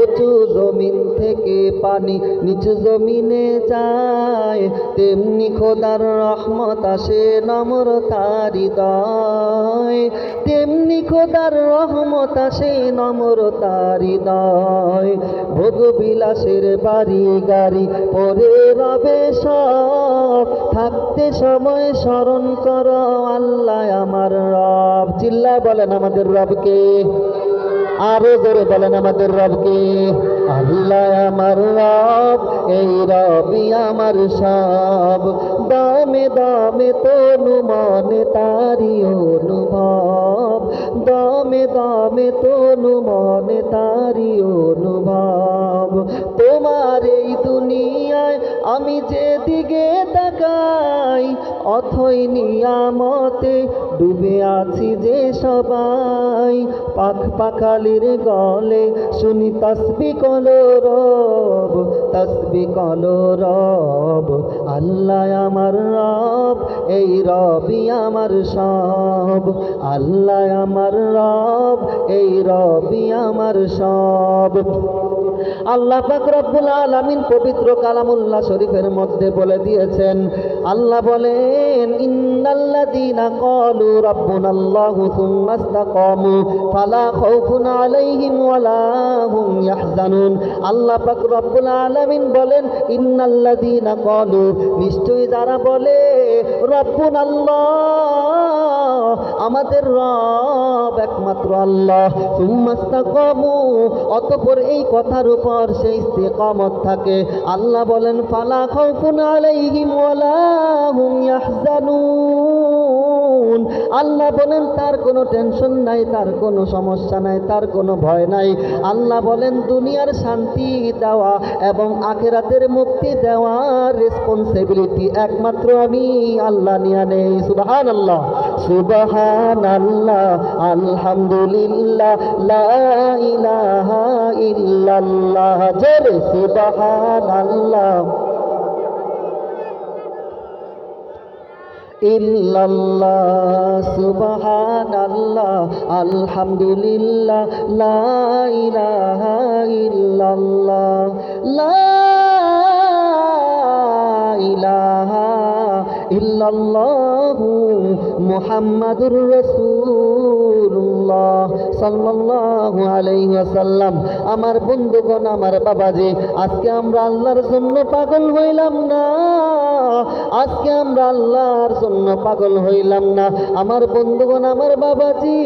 উঁচু জমিন থেকে পানি নিচু জমিনে যায়, তেমনি খোদার রহমত আসে নম্রতার হৃদয়, তেমনি খোদার রহমত আসে নম্রতার হৃদয়, ভোগ বিলাসের বাড়ি গাড়ি পরে রবে সব, থাকতে সময় স্মরণ করো আল্লাহ আমার রব। চিল্লা বলেন আমাদের রবকে, আরো জোরে বলেন আমাদের রবকে। আল্লাহ আমার রব, এই রবি আমার সব, দামে দামে তনু মনে তারি অনুভব, দামে দামে তনু মনে তারি অনুভব। তোমার এই দুনিয়ায় আমি যেদিকে তাকাই, অথই নিয়ামতে ডুবে আছি যে সবাই, পাখ পাখালির গলে শুনি তসবি কলো রব, তসবি কলো রব। আল্লাহ আমার রব, এই রবি আমার সব, আল্লাহ আমার রব, এই রবি আমার সব। আল্লাহ পাক রব্বুল আলামিন পবিত্র কালামুল্লাহ শরীফের মধ্যে বলে দিয়েছেন, আল্লাহ বলেন, ইন্নাল্লাযীনা ক্বালু রাব্বুনাল্লাহু সুম্মা ইসতাকামু ফালা খাউফুন আলাইহিম ওয়ালা হুম ইয়াহজানুন। আল্লাহ পাক রব্বুল আলামিন বলেন, ইন্নাল্লাযীনা ক্বালু, নিশ্চয়ই যারা বলে রব্বুনাল্লাহ, আমাদের রব একমাত্র আল্লাহ, সুম্মা ইসতাকামু, অতঃপর এই কথার উপর সেই ইস্তেকামত থাকে, আল্লাহ বলেন ফালা খাউফুন আলাইহিম ওয়ালা হুম ইয়াহজানুন। আল্লাহ বলেন তার কোনো টেনশন নাই, তার কোনো সমস্যা নাই, তার কোনো ভয় নাই। আল্লাহ বলেন দুনিয়ার শান্তি দেওয়া এবং আখিরাতের মুক্তি দেওয়ার রেসপন্সিবিলিটি একমাত্র আমি আল্লাহ নিয়ে নেই। সুবহানাল্লাহ, সুবহানাল্লাহ, আলহামদুলিল্লাহ, লা ইলাহা ইল্লাল্লাহ, জোরে সুবহানাল্লাহ ইল্লাল্লাহ, সুবহানাল্লাহ, আলহামদুলিল্লাহ, লা ইলাহা ইল্লাল্লাহ, লা ইলাহা ইল্লাল্লাহু মুহাম্মাদুর রাসূলুল্লাহ সাল্লাল্লাহু আলাইহি ওয়াসাল্লাম। আমার বন্ধুগণ, আমার বাবাজি, আজকে আমরা আল্লাহর জন্য পাগল হইলাম না, আজকে আমরা আল্লাহর জন্য পাগল হইলাম না। আমার বন্ধুগণ, আমার বাবাজি,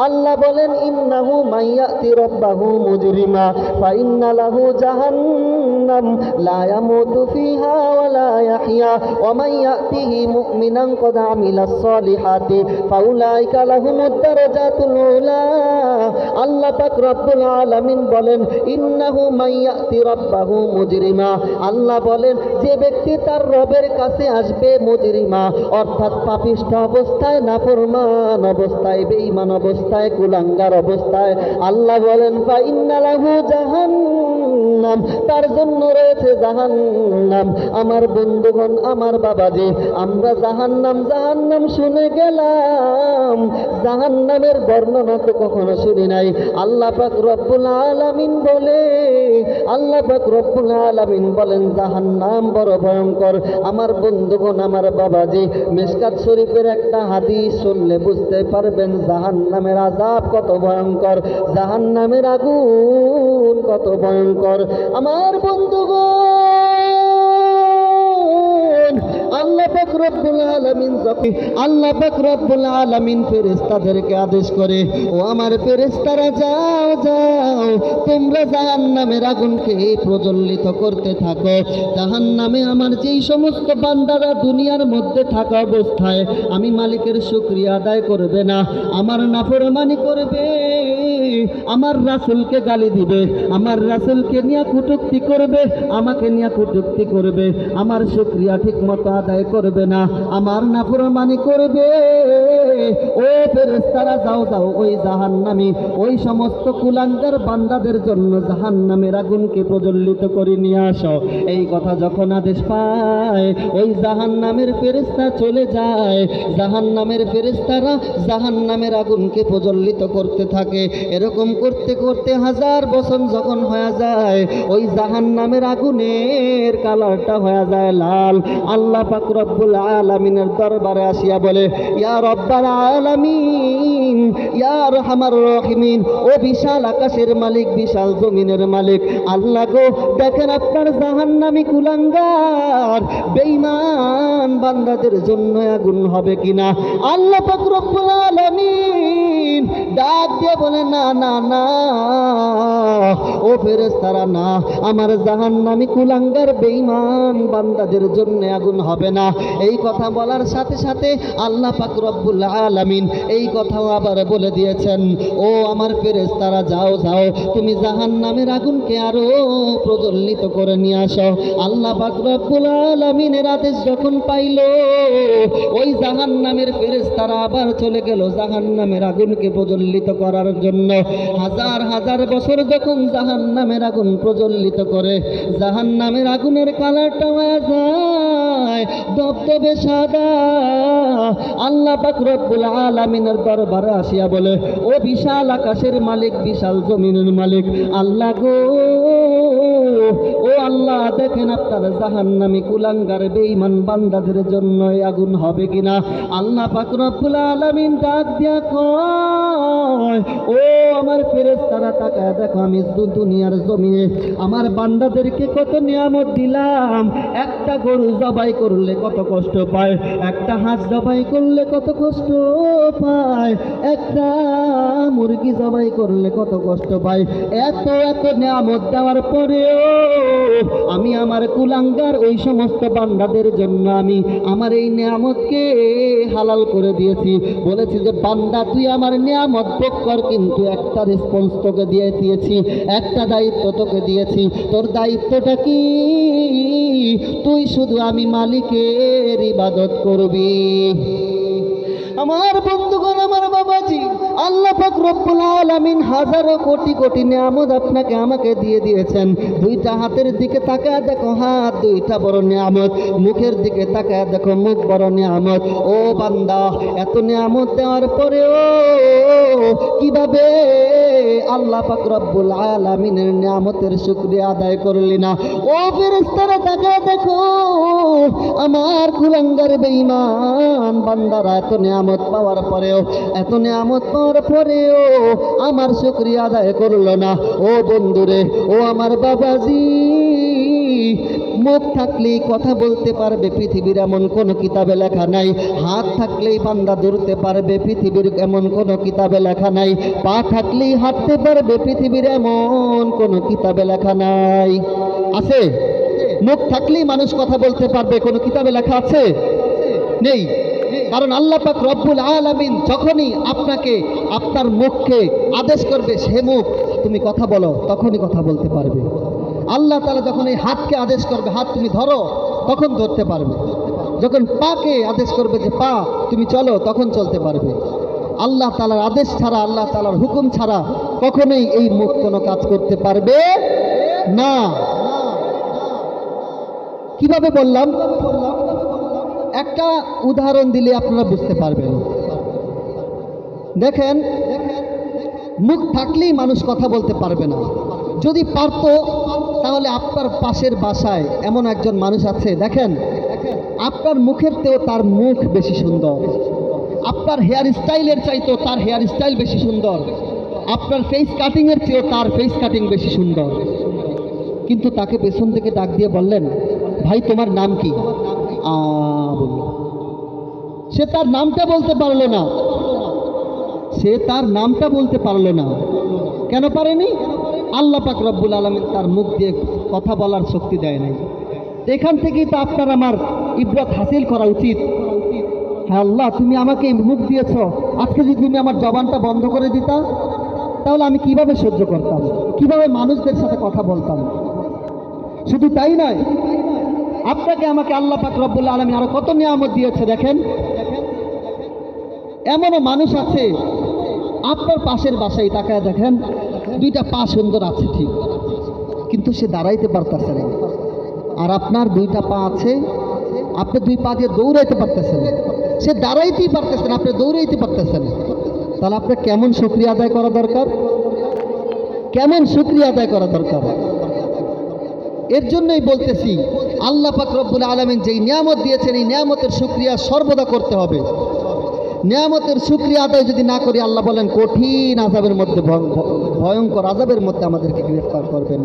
আল্লাহ বলেন, ইন্নাহু মাইয়াতি রাব্বাহু মুজরিমা ফাইন্না লাহু জাহান্নাম লা ইয়ামুতু ফিহা ওয়া লা ইয়াহইয়া ওয়া মান ইয়াতিহি মুমিনান ক্বাদ আমিলাস সালিহাতি ফাউলাইকা লাহুমুদ দারাজাতুল উলা। আল্লাহ পাক রব্বুল আলামিন বলেন, ইন্নাহু মাইয়াতি রাব্বাহু মুজরিমা, আল্লাহ বলেন যে ব্যক্তি তার রবের কাছে আসবে মুজরিমা, অর্থাৎ পাপিষ্ঠ অবস্থায়, নাফরমান অবস্থায়, বেঈমান অবস্থায়, কুলাঙ্গার অবস্থায়, আল্লাহ বলেন ফাইন্না লাহু জাহান্নাম, তার জন্য রয়েছে জাহান্নাম। আমার বন্ধুগণ, আমার বাবাজি, আমরা জাহান্নাম জাহান্নাম শুনে গেলাম, জাহান্নামের বর্ণনা তো কখনো শুনি নাই। আল্লাহ পাক রব্বুল আলামিন বলে, আল্লাহ পাক রব্বুল আলামিন বলেন জাহান্নাম বড় ভয়ঙ্কর। আমার বন্ধুগণ, আমার বাবাজি, মিশকাত শরীফের একটা হাদিস শুনলে বুঝতে পারবেন জাহান্নামের আযাব কত ভয়ঙ্কর, জাহান্নামের আগুন কত ভয়ঙ্কর। আমার বন্ধুগণ, আল্লাহ পাক রব্বুল আলামিন যখন আল্লাহ পাক রব্বুল আলামিন ফেরেশতাদেরকে আদেশ করে, ও আমার ফেরেশতারা যাও যাও, তোমরা জাহান্নামের আগুনকে প্রজ্বলিত করতে থাকো। জাহান্নামে আমার যেই সমস্ত বান্দারা দুনিয়ার মধ্যে থাকা অবস্থায় আমি মালিকের শুকরিয়া আদায় করবে না, আমার নাফরমানি করবে, আমার রাসূলকে গালি দিবে, আমার রাসূলকে নিয়ে কটূক্তি করবে, আমাকে নিয়ে কটূক্তি করবে, আমার শুকরিয়া ঠিক মতো আদায় করবে না, আমার নাফরমানি করবে, ও ফেরেশতারা যাও যাও, ওই জাহান্নামী, ওই সমস্ত কুলাঙ্গার বান্দাদের জন্য জাহান্নামের আগুনকে প্রজ্বলিত করে নিয়ে আসো। এই কথা যখন আদেশ পায়, ওই জাহান্নামের ফেরেশতা চলে যায়, জাহান্নামের ফেরেশতারা জাহান্নামের আগুনকে প্রজ্বলিত করতে থাকে। এরকম করতে করতে 1000 বছর যখন হয়ে যায়, ওই জাহান্নামের আগুনের কালারটা হয়ে যায় লাল। আল্লাহ পাক রব্বুল আলামিনের দরবারে আসিয়া বলে, ইয়া রব্বাল আলামিন, ইয়া আরহামার রাহিমিন, ও বিশাল আকাশের মালিক, বিশাল জমিনের মালিক, আল্লাহ গো, দেখেন আপনার জাহান্নামী কুলাঙ্গার বেঈমান বান্দাদের জন্য আগুন হবে কিনা। আল্লাহ পাক রব্বুল আলামিন ডাক দিয়ে বলে, না না না, ও ফেরেশতারা, না, আমার জাহান্নামী কুলাঙ্গার বেঈমান বান্দাদের জন্য আগুন হবে না। এই কথা বলার সাথে সাথে আল্লাহ পাক রব্বুল আলামিন এই কথাও আবার বলে দিয়েছেন, ও আমার ফেরেশতারা, যাও যাও, তুমি জাহান্নামের আগুনকে আরো প্রজ্বলিত করে নিয়ে আসো। আল্লাহ পাক রব্বুল আলামিনের আদেশ যখন পাইল, ওই জাহান্নামের ফেরেশতারা আবার চলে গেল জাহান্নামের আগুনকে প্রজ্বলিত করার জন্য। হাজার হাজার বছর যখন জাহান্নামের আগুন প্রজ্বলিত করে, জাহান্নামের আগুনের কালারটা হয়ে যায় দবদবে সাদা। আল্লাহ পাক রব্বুল আলামিনের দরবারে আসিয়া বলে, ও বিশাল আকাশের মালিক, বিশাল জমিনের মালিক, আল্লাহ গো, ও আল্লাহ, দেখেন আপনার জাহান্নামী কুলাঙ্গার বেঈমান বান্দাদের জন্য আগুন হবে কিনা। আল্লাহ পাক রব্বুল আলামিন ডাক দিয়া কয়, ও আমার ফেরেশতারা, তাকায় দেখো, আমি দুনিয়ার জমিনে আমার বান্দাদেরকে কত নিয়ামত দিলাম। একটা গরু জবাই করলে কত কষ্ট পায়, একটা হাঁস জবাই করলে কত কষ্ট পায়, একটা মুরগি জবাই করলে কত কষ্ট পায়। এত এত নিয়ামত দেওয়ার পরেও আমি আমার কুলাঙ্গার ওই সমস্ত বান্দাদের জন্য আমি আমার এই নিয়ামতকে হালাল করে দিয়েছি। বলেছি যে, বান্দা, তুই আমার নিয়ামত ভোগ কর, কিন্তু একটা রেসপন্স তোকে দিয়ে দিয়েছি, একটা দায়িত্ব তোকে দিয়েছি। তোর দায়িত্বটা কি? তুই শুধু আমি মালিকের ইবাদত করবি। আমার বন্ধুগণ, আমার বাবাজি, আল্লাহ পাক রব্বুল আলামিন হাজারো কোটি কোটি নিয়ামত আপনাকে আমাকে দিয়ে দিয়েছেন। দুইটা হাতের দিকে তাকায় দেখো, হাত দুইটা বড় নিয়ামত। মুখের দিকে তাকায় দেখো, মুখ বড় নিয়ামত। ও বান্দা, এত নিয়ামত দেওয়ার পরেও কিভাবে আল্লাহ পাক রব্বুল আলামিনের নিয়ামতের শুকরিয়া আদায় করলি না? ও ফেরেশতারা, তাকায় দেখো, আমার কুলাঙ্গার বেঈমান বান্দারা এত নিয়ামত পাওয়ার পরেও, এত নিয়ামত পাওয়ার পরেও আমার শুকরিয়া আদায় করলো না। ও বন্ধুরে, ও আমার বাবাজি, মুখ থাকলেই কথা বলতে পারবে পৃথিবীর এমন কোনো কিতাবে লেখা নাই। হাত থাকলেই বান্দা ধরতে পারবে পৃথিবীর এমন কোনো কিতাবে লেখা নাই। পা থাকলেই হাঁটতে পারবে পৃথিবীর এমন কোনো কিতাবে লেখা নাই। আছে? মুখ থাকলেই মানুষ কথা বলতে পারবে, কোনো কিতাবে লেখা আছে? নেই। কারণ আল্লাহ পাক রব্বুল আলামিন যখনই আপনাকে, আপনার মুখকে আদেশ করবে, সে মুখ তুমি কথা বলো, তখনই কথা বলতে পারবে। আল্লাহ তাআলা যখন এই হাতকে আদেশ করবে, হাত তুমি ধরো, তখন ধরতে পারবে। যখন পাকে আদেশ করবে যে পা তুমি চলো, তখন চলতে পারবে। আল্লাহ তাআলার আদেশ ছাড়া, আল্লাহ তাআলার হুকুম ছাড়া কখনোই এই মুখ কোনো কাজ করতে পারবে না। কিভাবে বললাম? একটা উদাহরণ দিলে আপনারা বুঝতে পারবেন। দেখেন, মুখ থাকলেই মানুষ কথা বলতে পারবে না। যদি পারতো, তাহলে আপনার পাশের বাসায় এমন একজন মানুষ আছে, দেখেন, আপনার মুখের চেয়েও তার মুখ বেশি সুন্দর, আপনার হেয়ার স্টাইলের চাইতেও তার হেয়ার স্টাইল বেশি সুন্দর, আপনার ফেস কাটিংয়ের চেয়েও তার ফেস কাটিং বেশি সুন্দর। কিন্তু তাকে পেছন থেকে ডাক দিয়ে বললেন, ভাই, তোমার নাম কি? বলল। সে তার নামটা বলতে পারলো না। সে তার নামটা বলতে পারলো না। কেন পারেনি? আল্লাহ পাক রব্বুল আলামিন তার মুখ দিয়ে কথা বলার শক্তি দেয় নাই। এখান থেকেই তো আপনার আমার ইবরত হাসিল করা উচিত। হ্যাঁ আল্লাহ, তুমি আমাকে মুখ দিয়েছ, আজকে যদি তুমি আমার জবানটা বন্ধ করে দিতা, তাহলে আমি কিভাবে সহ্য করতাম, কিভাবে মানুষদের সাথে কথা বলতাম। শুধু তাই নয়, আপনাকে আমাকে আল্লাহ পাক রব্বুল আলামিন আরো কত নিয়ামত দিয়েছে। দেখেন, এমনও মানুষ আছে, আপনার পাশের বাসায় তাকায় দেখেন, দুইটা পা সুন্দর আছে ঠিক, কিন্তু সে দাঁড়াইতে পারতেছে না। আর আপনার দুইটা পা আছে, আপনি দুই পা দিয়ে দৌড়াইতে পারতেছেন, সে দাঁড়াইতেই পারতেছেন, আপনি দৌড়াইতে পারতেছেন। তাহলে আপনার কেমন শুকরিয়া আদায় করা দরকার? কেমন শুকরিয়া আদায় করা দরকার? এর জন্যই বলতেছি আল্লাহ পাক রব্বুল আলামিন যেই নিয়ামত দিয়েছেন এই নিয়ামতের শুকরিয়া সর্বদা করতে হবে। নিয়ামতের শুকরিয়া আদায় যদি না করি আল্লাহ বলেন কঠিন আযাবের মধ্যে ভয়ঙ্কর আযাবের মধ্যে আমাদেরকে গ্রেফতার করবেন।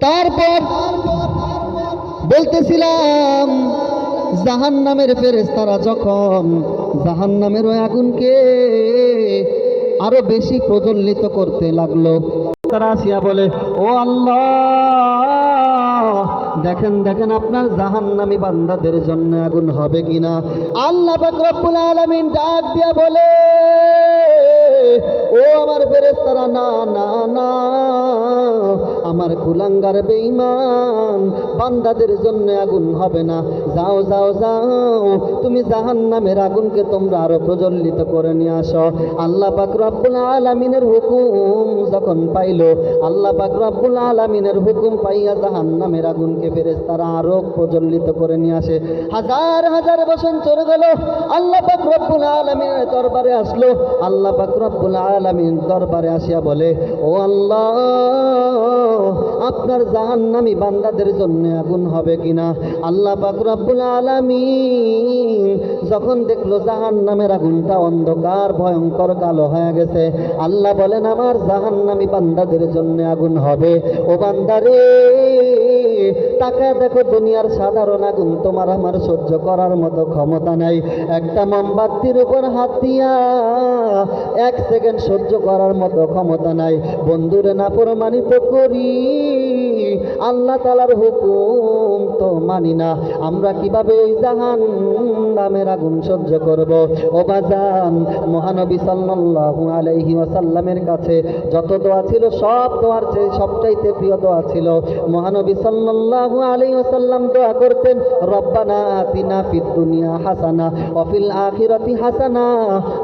তারপর বলতেছিলাম জাহান্নামের ফেরেশতারা যখন জাহান্নামের ওই আগুনকে আরো বেশি প্রজ্বলিত করতে লাগলো, তারা আসিয়া বলে ও আল্লাহ দেখেন দেখেন আপনার জাহান্নামী বান্দাদের জন্য আগুন হবে কিনা। আল্লাহ পাক রব্বুল আলামিন ডাক দিয়া বলে ও আমার ফেরেশতারা না না না, আমার কুলাঙ্গার বেঈমান বান্দাদের জন্য আগুন হবে না। যাও যাও যাও তুমি জাহান্নামের আগুনকে তোমরা আরো প্রজ্বলিত করে নিয়ে আসো। আল্লাহ পাক রব্বুল আলামিনের হুকুম যখন পাইলো, আল্লাহ পাক রব্বুল আলামিনের হুকুম পাইয়া জাহান্নামের আগুনকে ফেরেশতারা আরো প্রজ্বলিত করে নিয়ে আসে। হাজার হাজার বছর চলে গেল, আল্লাহ পাক রব্বুল আলামিনের দরবারে আসলো। আল্লাহ পাক রব্বুল আলামিন দরবারে আসিয়া বলে ও আল্লাহ আপনার জাহান্নামী বান্দাদের জন্য আগুন হবে কিনা। আল্লাহ পাক রব্বুল আলামিন যখন দেখলো জাহান্নামের আগুনটা অন্ধকার ভয়ঙ্কর কালো হয়ে গেছে, আল্লাহ বলেন আমার জাহান্নামী বান্দাদের জন্য আগুন হবে। ও বান্দারে তাকে দেখো, দুনিয়ার সাধারণ আগুন তোমার আমার সহ্য করার মতো ক্ষমতা নাই। একটা মোমবাতির উপর হাত দিয়া 1 সেকেন্ড সহ্য করার মতো ক্ষমতা নাই। বন্ধুরে নাফরমানিত করি, আল্লাহ তাআলার হুকুম তো মানি না, আমরা কিভাবে ওই জাহান্নামের আগুন সহ্য করব। ও বাজান, মহানবী সাল্লাল্লাহু আলাইহি ওয়াসাল্লামের কাছে যত দোয়া ছিল সব দোয়ার চেয়ে সবচাইতে প্রিয় দোয়া ছিল মহানবী সাল্লাল্লাহু আলাইহি ওয়াসাল্লাম দোয়া করতেন রব্বানা আতিনা ফিদ দুনিয়া হাসানা ওয়া ফিল আখিরাতি হাসানা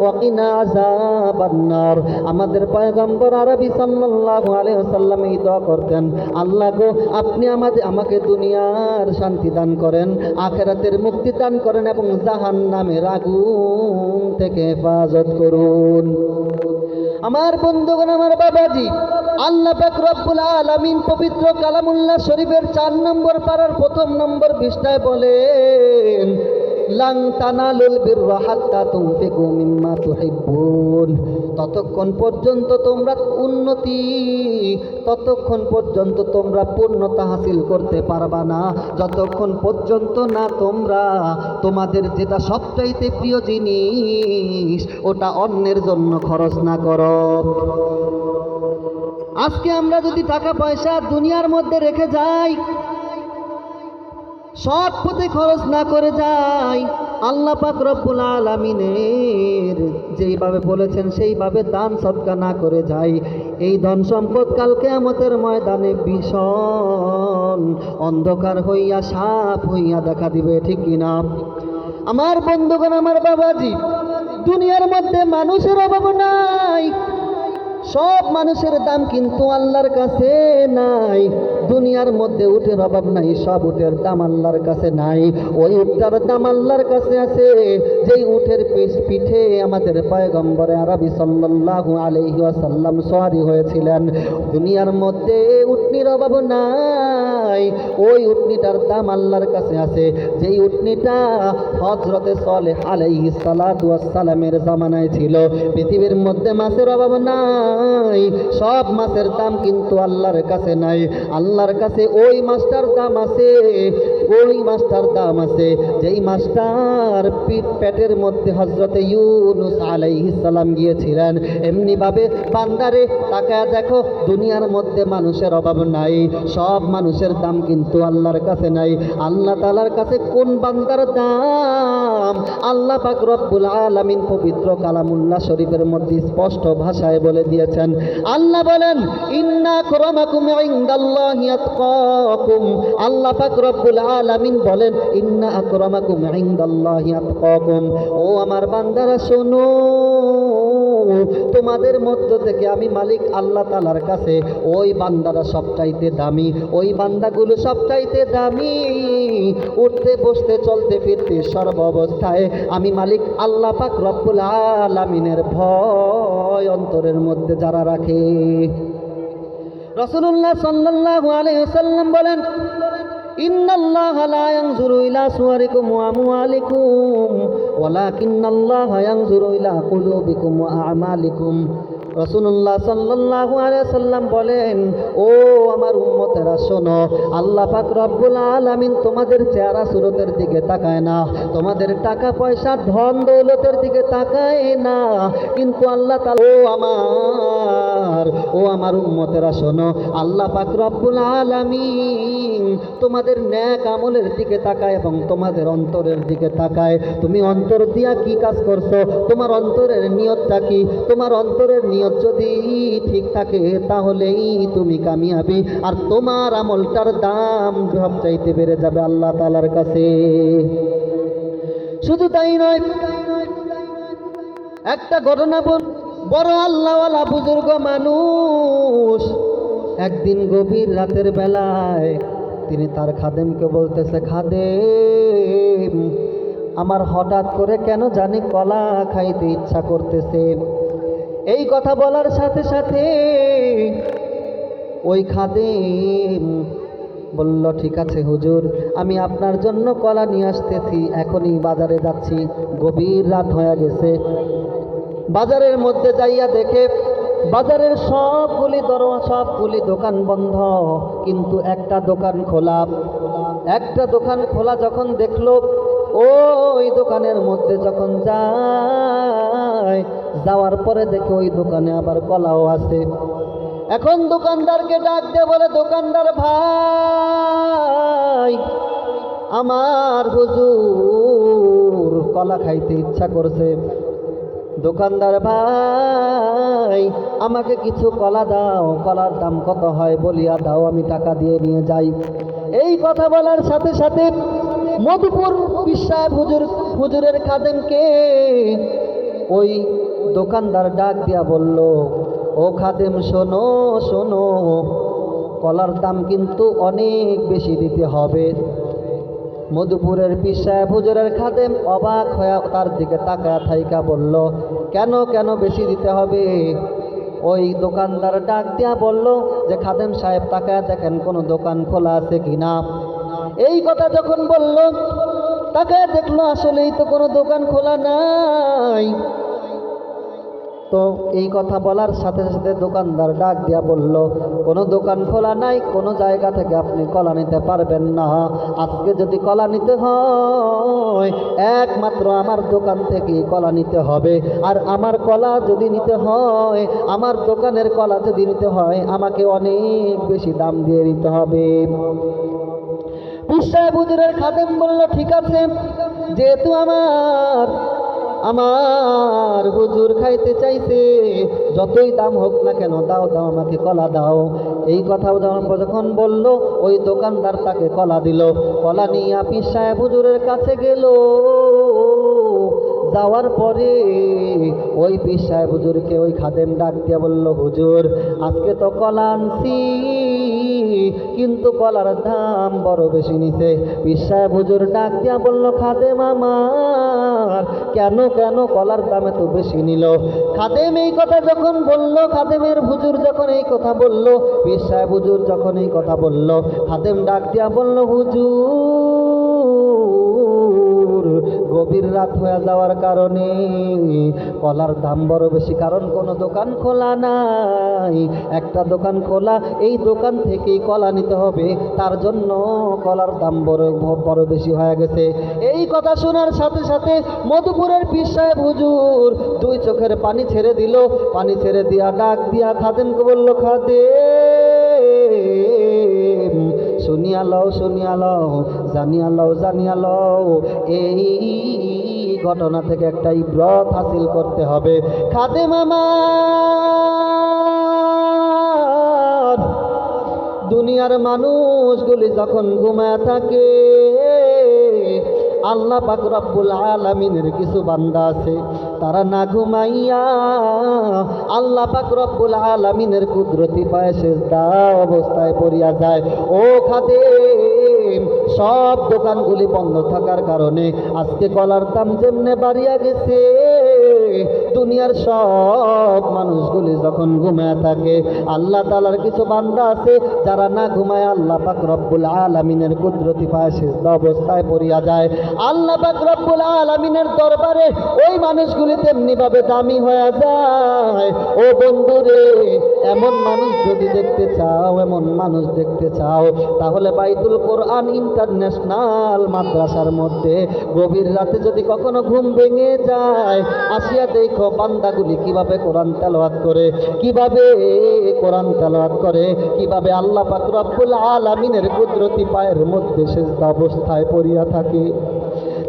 ওয়া কিনা আযাবান নার। আমাদের পয়গম্বর আরবি সাল্লাল্লাহু আলাইহি ওয়াসাল্লাম এই দোয়া করতেন, আল্লাহ গো আপনি আমাকে দুনিয়ার শান্তি দান করেন, আখিরাতের মুক্তি দান করেন এবং জাহান্নামের আগুন থেকে হেফাজত করুন। আমার বন্ধুগণ, আমার বাবাজি, আল্লাহ পাক রব্বুল আলামিন পবিত্র কালামুল্লাহ শরীফের 4 নম্বর পারার 1 নম্বর পৃষ্ঠায় বলেন লাং তানালুল বিররা হাত্তা তুনফিকু মিম্মা তুহিব্বুন। ততক্ষণ পর্যন্ত তোমরা ততক্ষণ পর্যন্ত তোমরা পূর্ণতা হাসিল করতে পারবা না যতক্ষণ পর্যন্ত না তোমরা তোমাদের যেটা সবচাইতে প্রিয় জিনিস ওটা অন্যের জন্য খরচ না করো। আজকে আমরা যদি টাকা পয়সা দুনিয়ার মধ্যে রেখে যাই, সৎ পথে খরচ না করে যাই, আল্লাহ পাক রব্বুল আলামিনের যেইভাবে বলেছেন সেইভাবে দান সদকা না করে যাই, এই ধন সম্পদ কাল কিয়ামতের ময়দানে ভীষণ অন্ধকার হইয়া সাপ হইয়া দেখা দিবে, ঠিক কিনা? আমার বন্ধুগণ, আমার বাবাজি, দুনিয়ার মধ্যে মানুষের অভাব নাই, সব মানুষের দাম কিন্তু আল্লাহর কাছে নাই। দুনিয়ার মধ্যে উটের অভাব নাই, সব উটের দাম আল্লাহর কাছে নাই। ওই উটটার দাম আল্লাহর কাছে আছে যেই উটের পিঠে আমাদের পয়গম্বরে আরবি সাল্লাল্লাহু আলাইহি ওয়াসাল্লাম সওয়ারি হয়েছিলেন। দুনিয়ার মধ্যে উটনির অভাব নাই, ওই উটনিটার দাম আল্লাহর কাছে আছে যেই উটনিটা হযরতে সালেহ আলাইহিস সালাতু ওয়াস সালামের জামানায় ছিল। পৃথিবীর মধ্যে মাছের অভাব নাই, সব মাছের দাম কিন্তু আল্লাহর কাছে নাই। আল্লাহর কাছে ওই মাছটার দাম আছে, ওই মাছটার দাম আছে যেই মাছটার পেটের মধ্যে হযরতে ইউনূস আলাইহিস সালাম গিয়েছিলেন। এমনি ভাবে বান্দারে তাকায় দেখো, দুনিয়ার মধ্যে মানুষের অভাব নাই, সব মানুষের দাম কিন্তু আল্লাহর কাছে নাই। আল্লাহ তাআলার কাছে কোন বান্দার দাম আল্লাহ পাক রব্বুল আলামিন পবিত্র কালামুল্লাহ শরীফের মধ্যে স্পষ্ট ভাষায় বলে দিয়েছেন। আল্লাহ বলেন ইন্না আকরামাকুম ইনদাল্লাহি আতকাকুম। আল্লাহ পাক রব্বুল আলামিন বলেন ইন্না আকরামাকুম ইনদাল্লাহি আতকাকুম। ও আমার বান্দারা শোনো, তোমাদের মধ্য থেকে আমি মালিক আল্লাহ তাআলার কাছে ওই বান্দারা সবচাইতে দামি, ওই বান্দাগুলো সবচাইতে দামি। উঠতে বসতে চলতে ফিরতে সর্ব অবস্থায় আমি মালিক আল্লাহ পাক রব্বুল আলামিনের ভয় অন্তরের মধ্যে যারা রাখে। রাসূলুল্লাহ সাল্লাল্লাহু আলাইহি ওয়াসাল্লাম বলেন, ইন্নাল্লাহা লা ইয়ানজুরু ইলা সুওয়ারিকুম ওয়া আমওয়ালিকুম ওয়ালাকিন্নাল্লাহা ইয়ানজুরু ইলা কুলুবিকুম ওয়া আ'মালিকুম। রাসূলুল্লাহ সাল্লাল্লাহু আলাইহি ওয়াসাল্লাম বলেন, ও আমার উম্মতেরা শোনো, আল্লাহ পাক রব্বুল আলামিন তোমাদের চেহারা সুরতের দিকে তাকায় না, তোমাদের টাকা পয়সা ধন দৌলতের দিকে তাকায় না, কিন্তু আল্লাহ তাআলা ও আমার উম্মতেরা শোনো, আল্লাহ পাক রব্বুল আলামিন তোমাদের নেক আমলের দিকে তাকায় এবং তোমাদের অন্তরের দিকে তাকায়। তুমি অন্তর দিয়া কি কাজ করছো, তোমার অন্তরের নিয়তটা কি? তোমার অন্তরের নিয়ত যদি ঠিক থাকে তাহলেই তুমি কামিয়াবি, আর তোমার আমলটার দাম সবচাইতে বেড়ে যাবে আল্লাহ তাআলার কাছে। শুধু তাই নয়, একটা ঘটনা বড় আল্লাহওয়ালা বুজুর্গ মানুষ একদিন গভীর রাতের বেলায় তিনি তার খাদেমকে বলতেছে, খাদেম, আমার হঠাৎ করে কেন জানি কলা খাইতে ইচ্ছা করতেছে। এই কথা বলার সাথে সাথে ওই খাদেম বলল, ঠিক আছে হুজুর, আমি আপনার জন্য কলা নিয়ে আসতেছি, এখনই বাজারে যাচ্ছি। গভীর রাত হয়ে গেছে। বাজারের মধ্যে যাইয়া দেখে বাজারের সবগুলি দোকান বন্ধ, কিন্তু একটা দোকান খোলা। একটা দোকান খোলা যখন দেখলো, ওই দোকানের মধ্যে যখন যাওয়ার পরে দেখে ওই দোকানে আবার কলাও আছে। এখন দোকানদারকে ডাক দিয়ে বলে, দোকানদার ভাই, আমার হুজুর কলা খাইতে ইচ্ছা করছে। দোকানদার ভাই, আমাকে কিছু কলা দাও, কলার দাম কত হয় বলিয়া দাও, আমি টাকা দিয়ে নিয়ে যাই। এই কথা বলার সাথে সাথে মধুপুর পীর সাহেব হুজুরের খাদেমকে ওই দোকানদার ডাক দিয়া বলল, ও খাদেম, শোনো শোনো, কলার দাম কিন্তু অনেক বেশি দিতে হবে। মধুপুরের পীর সাহেব হুজুরের খাদেম অবাক হয়ে তার দিকে তাকায়া থাইকা বলল, কেন কেন বেশি দিতে হবে? ওই দোকানদার ডাক দিয়া বলল যে, খাদেম সাহেব তাকায়া দেখেন কোনো দোকান খোলা আছে কিনা। এই কথা যখন বলল, তাকায়া দেখলো আসলেই তো কোনো দোকান খোলা নাই। তো এই কথা বলার সাথে সাথে দোকানদার ডাক দিয়া বলল, কোনো দোকান খোলা নাই, কোনো জায়গা থেকে আপনি কলা নিতে পারবেন না। আজকে যদি কলা নিতে হয় একমাত্র আমার দোকান থেকে কলা নিতে হবে, আর আমার কলা যদি নিতে হয়, আমার দোকানের কলা যদি নিতে হয়, আমাকে অনেক বেশি দাম দিয়ে নিতে হবে। পীর সাহেব হুজুরের খাদেম বলল, ঠিক আছে, যেহেতু আমার হুজুর খাইতে চাইছে, যতই দাম হোক না কেন, দাও দাও, আমাকে কলা দাও। এই কথা যখন বলল, ওই দোকানদার তাকে কলা দিল। কলা নিয়ে পীর সাহেব হুজুরের কাছে গেল। যাওয়ার পরে ওই পীর সাহেব হুজুরকে ওই খাদেম ডাক দিয়ে বলল, হুজুর, আজকে তো কলা আনছি, কিন্তু কলার দাম বড় বেশি নিছে। পীর সাহেব হুজুর ডাক দিয়া বলল, খাদেম আমার, কেন কেন কলার দাম এত বেশি নিল? খাদেম এই কথা যখন বলল, খাদেমের হুজুর যখন এই কথা বলল, পীর সাহেব হুজুর যখন এই কথা বলল, খাদেম ডাক দিয়া বলল, হুজুর, গভীর রাত হয়ে যাওয়ার কারণে কলার দাম বড় বেশি, কারণ কোনো দোকান খোলা নাই। একটা দোকান খোলা, এই দোকান থেকেই কলা নিতে হবে, তার জন্য কলার দাম বড় বেশি হয়ে গেছে। এই কথা শোনার সাথে সাথে মধুপুরের পীর সাহেব হুজুর দুই চোখের পানি ছেড়ে দিল। পানি ছেড়ে দিয়া ডাক দিয়া খাদেমকে বলল, খাদেম, শুনিয়া লও শুনিয়া লও, জানিয়া লও জানিয়া লও, এই ঘটনা থেকে একটা ইবরত হাসিল করতে হবে। খাদেম আমার, দুনিয়ার মানুষগুলি যখন ঘুমায় থাকে, আল্লাহ পাক রব্বুল আলামিনের কিছু বান্দা আছে, তারা না ঘুমাইয়া আল্লাহ পাক রব্বুল আলামিনের কুদরতি পায়ে সেজদা অবস্থায় পড়িয়া যায়। ও খাদেম, সব দোকানগুলি বন্ধ থাকার কারণে আজকে কলার দাম যেমনে বাড়িয়া গেছে, দুনিয়ার সব মানুষগুলি যখন ঘুমায় থাকে, আল্লাহ তাআলার কিছু বান্দা আছে যারা না ঘুমায় আল্লাহ পাক রব্বুল আলামিনের কুদরতি পায়ে সিজদা অবস্থায় পড়িয়া যায়। আল্লাহ পাক রব্বুল আলামিনের দরবারে ওই মানুষগুলি তেমনিভাবে দামি হয়ে যায়। ও বন্ধুরে, এমন মানুষ যদি দেখতে চাও, এমন মানুষ দেখতে চাও, তাহলে বাইতুল কোরআন ইন্টারন্যাশনাল মাদ্রাসার মধ্যে গভীর রাতে যদি কখনো ঘুম ভেঙে যায়, আসিয়া দেখো বান্দাগুলি কিভাবে কোরআন তেলাওয়াত করে, কিভাবে কোরআন তেলাওয়াত করে, কিভাবে আল্লাহ পাক রব্বুল আলামিনের কুদরতি পায়ের মধ্যে সিজদা অবস্থায় পড়িয়া থাকে।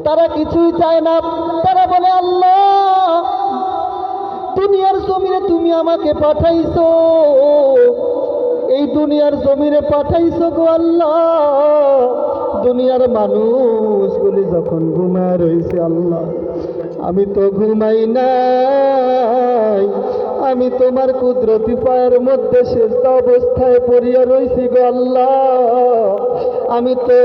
তারা কিছুই চায় না, তারা বলে আল্লাহ দুনিয়ার জমিনে তুমি আমাকে পাঠাইছো, এই দুনিয়ার জমিনে পাঠাইছো গো আল্লাহ। দুনিয়ার মানুষগুলি যখন ঘুমায় রয়েছে আল্লাহ, আমি তো ঘুমাই নাই, আমি তোমার কুদরতি পায়ের মধ্যে সিজদা অবস্থায় পড়িয়া রয়েছি গো আল্লাহ। আমি তো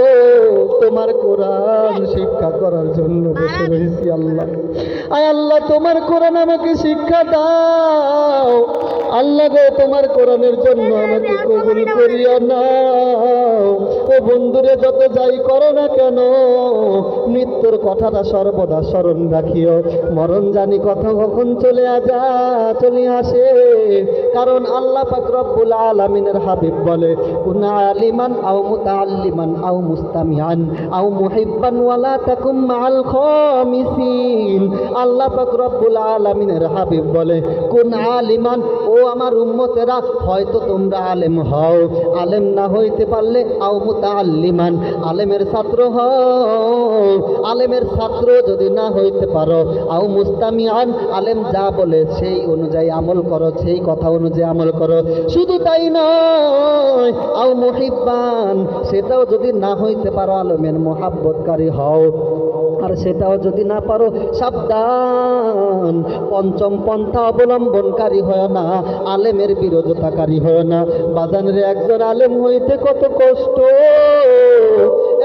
তোমার কোরআন শিক্ষা করার জন্য বসে রয়েছি আল্লাহ। আয় আল্লাহ, তোমার কোরআন আমাকে শিক্ষা দাও আল্লাহ গো, তোমার কোরআনের জন্য আমাকে কবুল করিয়া নাও। ও বন্ধুরে, যত যাই করো না কেন, মৃত্যুর কথাটা সর্বদা স্মরণ রাখিও। মরণ জানি কথা কখন চলে আসে, কারণ আল্লাহ পাক রব্বুল আলামিনের হাবিব বলে, কুন আলিমান আও মুতাআল্লিমান আও মুস্তামিআন আও মুহিব্বান ওয়ালা তাকুম মাআল খামিসিন। আল্লাহ পাক রব্বুল আলামিনের হাবিব বলে, কুন আলিমান, ও আমার উম্মতেরা, হয়তো তোমরা আলেম হও, আলেম না হইতে পারলে আও মুতাআল্লিমান, আলেমের ছাত্র হও, আলেমের ছাত্র যদি না হইতে পারো, আও মুস্তামিআন, আলেম যা বলে সেই অনুযায়ী আমল করো, সেই কথা অনুযায়ী আমল করো। শুধু তাই নয়, আও মুহিব্বান, সেটাও যদি না হইতে পারো আলেমের মোহাব্বতকারী হও। আর সেটাও যদি না পারো, সাবধান, পঞ্চম পন্থা অবলম্বনকারী হয় না, আলেমের বিরোধিতাকারী হয় না। বাজানের একজন আলেম হইতে কত কষ্ট,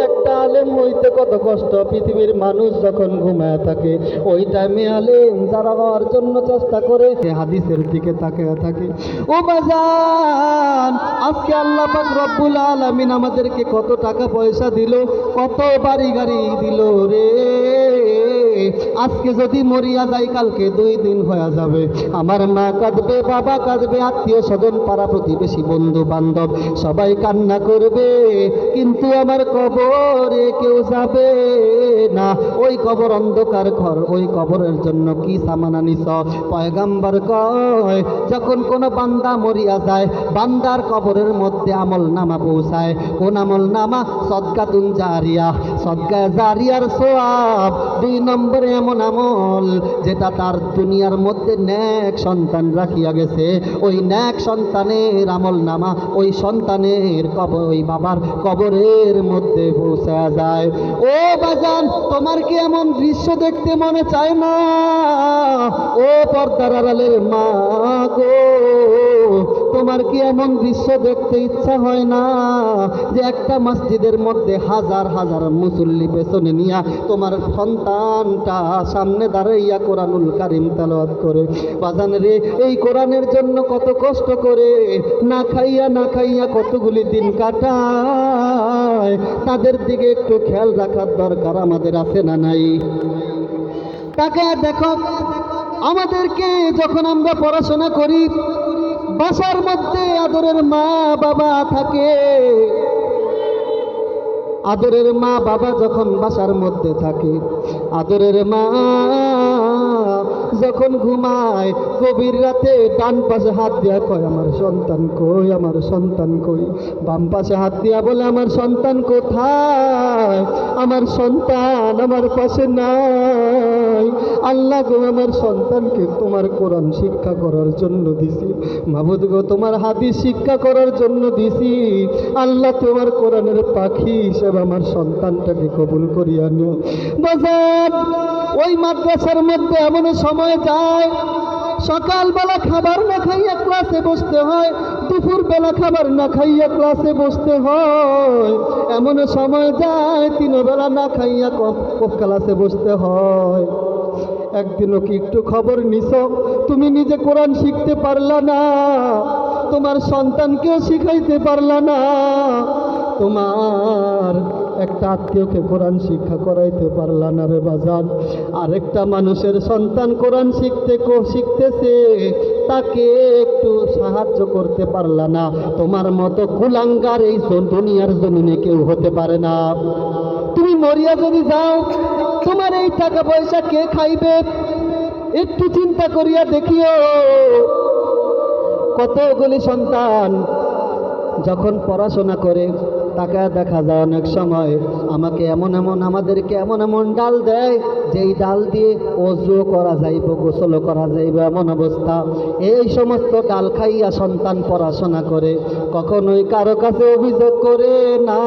একটা আলেম হইতে কত কষ্ট। পৃথিবীর মানুষ যখন ঘুমায় থাকে, ওই টাইমে আলেম যারা হওয়ার জন্য চেষ্টা করে হাদিসের দিকে তাকিয়ে থাকে। ও বাজান, আজকে আল্লাহ পাক রব্বুল আলামিন আমাদেরকে কত টাকা পয়সা দিল, কত বাড়ি গাড়ি দিল রে। আজকে যদি মরিয়া যাই, কালকে 2 দিন হয়ে যাবে। আমার মা কাঁদবে, বাবা কাঁদবে, আত্মীয় স্বজন, পাড়া প্রতিবেশী, বন্ধু বান্ধব সবাই কান্না করবে, কিন্তু আমার কবরে কেউ যাবে না। ওই কবর অন্ধকার ঘর, ওই কবরের জন্য কি সামান আনিস? পয়গাম্বর কয়, যখন কোনো বান্দা মরিয়া যায়, বান্দার কবরের মধ্যে আমল নামা পৌঁছায়। কোন আমল নামা? সদকাতুন জারিয়া, সদকা জারিয়ার সওয়াব। 2 নম্বরে এমন আমল যেটা তার দুনিয়ার মধ্যে নেক সন্তান রাখিয়া গেছে, ওই নেক সন্তানের আমল নামা ওই সন্তানের কবর, ওই বাবার কবরের মধ্যে পৌঁছা যায়। ও বাজান, তোমার কি এমন দৃশ্য দেখতে মনে চায় না? ও পর্দার আড়ালের মা গো, তোমার কি এমন দৃশ্য দেখতে ইচ্ছা হয় না যে একটা মসজিদের মধ্যে হাজার হাজার মুসল্লি পেছনে নিয়া তোমার সন্তানটা সামনে দাঁড়াইয়া কোরআনুল কারীম তেলাওয়াত করে? বাজান রে, এই কোরআনের জন্য কত কষ্ট করে না খাইয়া কতগুলি দিন কাটায়, তাদের দিকে একটু খেয়াল রাখার দরকার আমাদের আছে না নাই? তাকে দেখো, আমাদেরকে যখন আমরা পড়াশোনা করি, বাসার মধ্যে আদরের মা বাবা থাকে। আদরের মা বাবা যখন বাসার মধ্যে থাকে, আদরের মা যখন ঘুমায়, গভীর রাতে ডান পাশে হাত দিয়া কয়, আমার সন্তান কই, আমার সন্তান কই। বাম পাশে হাত দিয়া বলে, আমার সন্তান কোথায়? আমার সন্তান আমার পাশে নাই। আল্লাহ গো, আমার সন্তানকে তোমার কোরআন শিক্ষা করার জন্য দিছি, মাবুদ গো তোমার হাদিস শিক্ষা করার জন্য দিছি। আল্লাহ, তোমার কোরআনের পাখি হিসেবে আমার সন্তানটাকে কবুল করিয়া নিও। বাজার, ওই মাদ্রাসার মধ্যে এমন সময় যায়, সকালবেলা খাবার না খাইয়া ক্লাসে বসতে হয়, দুপুরবেলা খাবার না খাইয়া ক্লাসে বসতে হয়। এমন সময় যায় 3 বেলা না খাইয়া ক্লাসে বসতে হয়। একদিনও কি একটু খবর নিছো? তুমি নিজে কোরআন শিখতে পারলা না, তোমার সন্তানকেও শিখাইতে পারলা না, তোমার একটা আত্মীয়কে কোরআন শিক্ষা করাইতে পারলা না রে বাজান। আরেকটা মানুষের সন্তান কোরআন শিখতেছে, তাকে একটু সাহায্য করতে পারলা না। তোমার মতো কুলাঙ্গার এই দুনিয়ার জমিনে কেউ হতে পারে না। তুমি মরিয়া যদি যাও, তোমার এই টাকা পয়সা কে খাইবে? একটু চিন্তা করিয়া দেখিও, কতগুলি সন্তান যখন পড়াশোনা করে তাকে দেখা যায় অনেক সময় আমাদেরকে এমন এমন ডাল দেয়, যেই ডাল দিয়ে ওযু করা যাইব, গোসল করা যাইব, এমন অবস্থা। এই সমস্ত ডাল খাইয়া সন্তান পড়াশোনা করে, কখনোই কারো কাছে অভিযোগ করে না।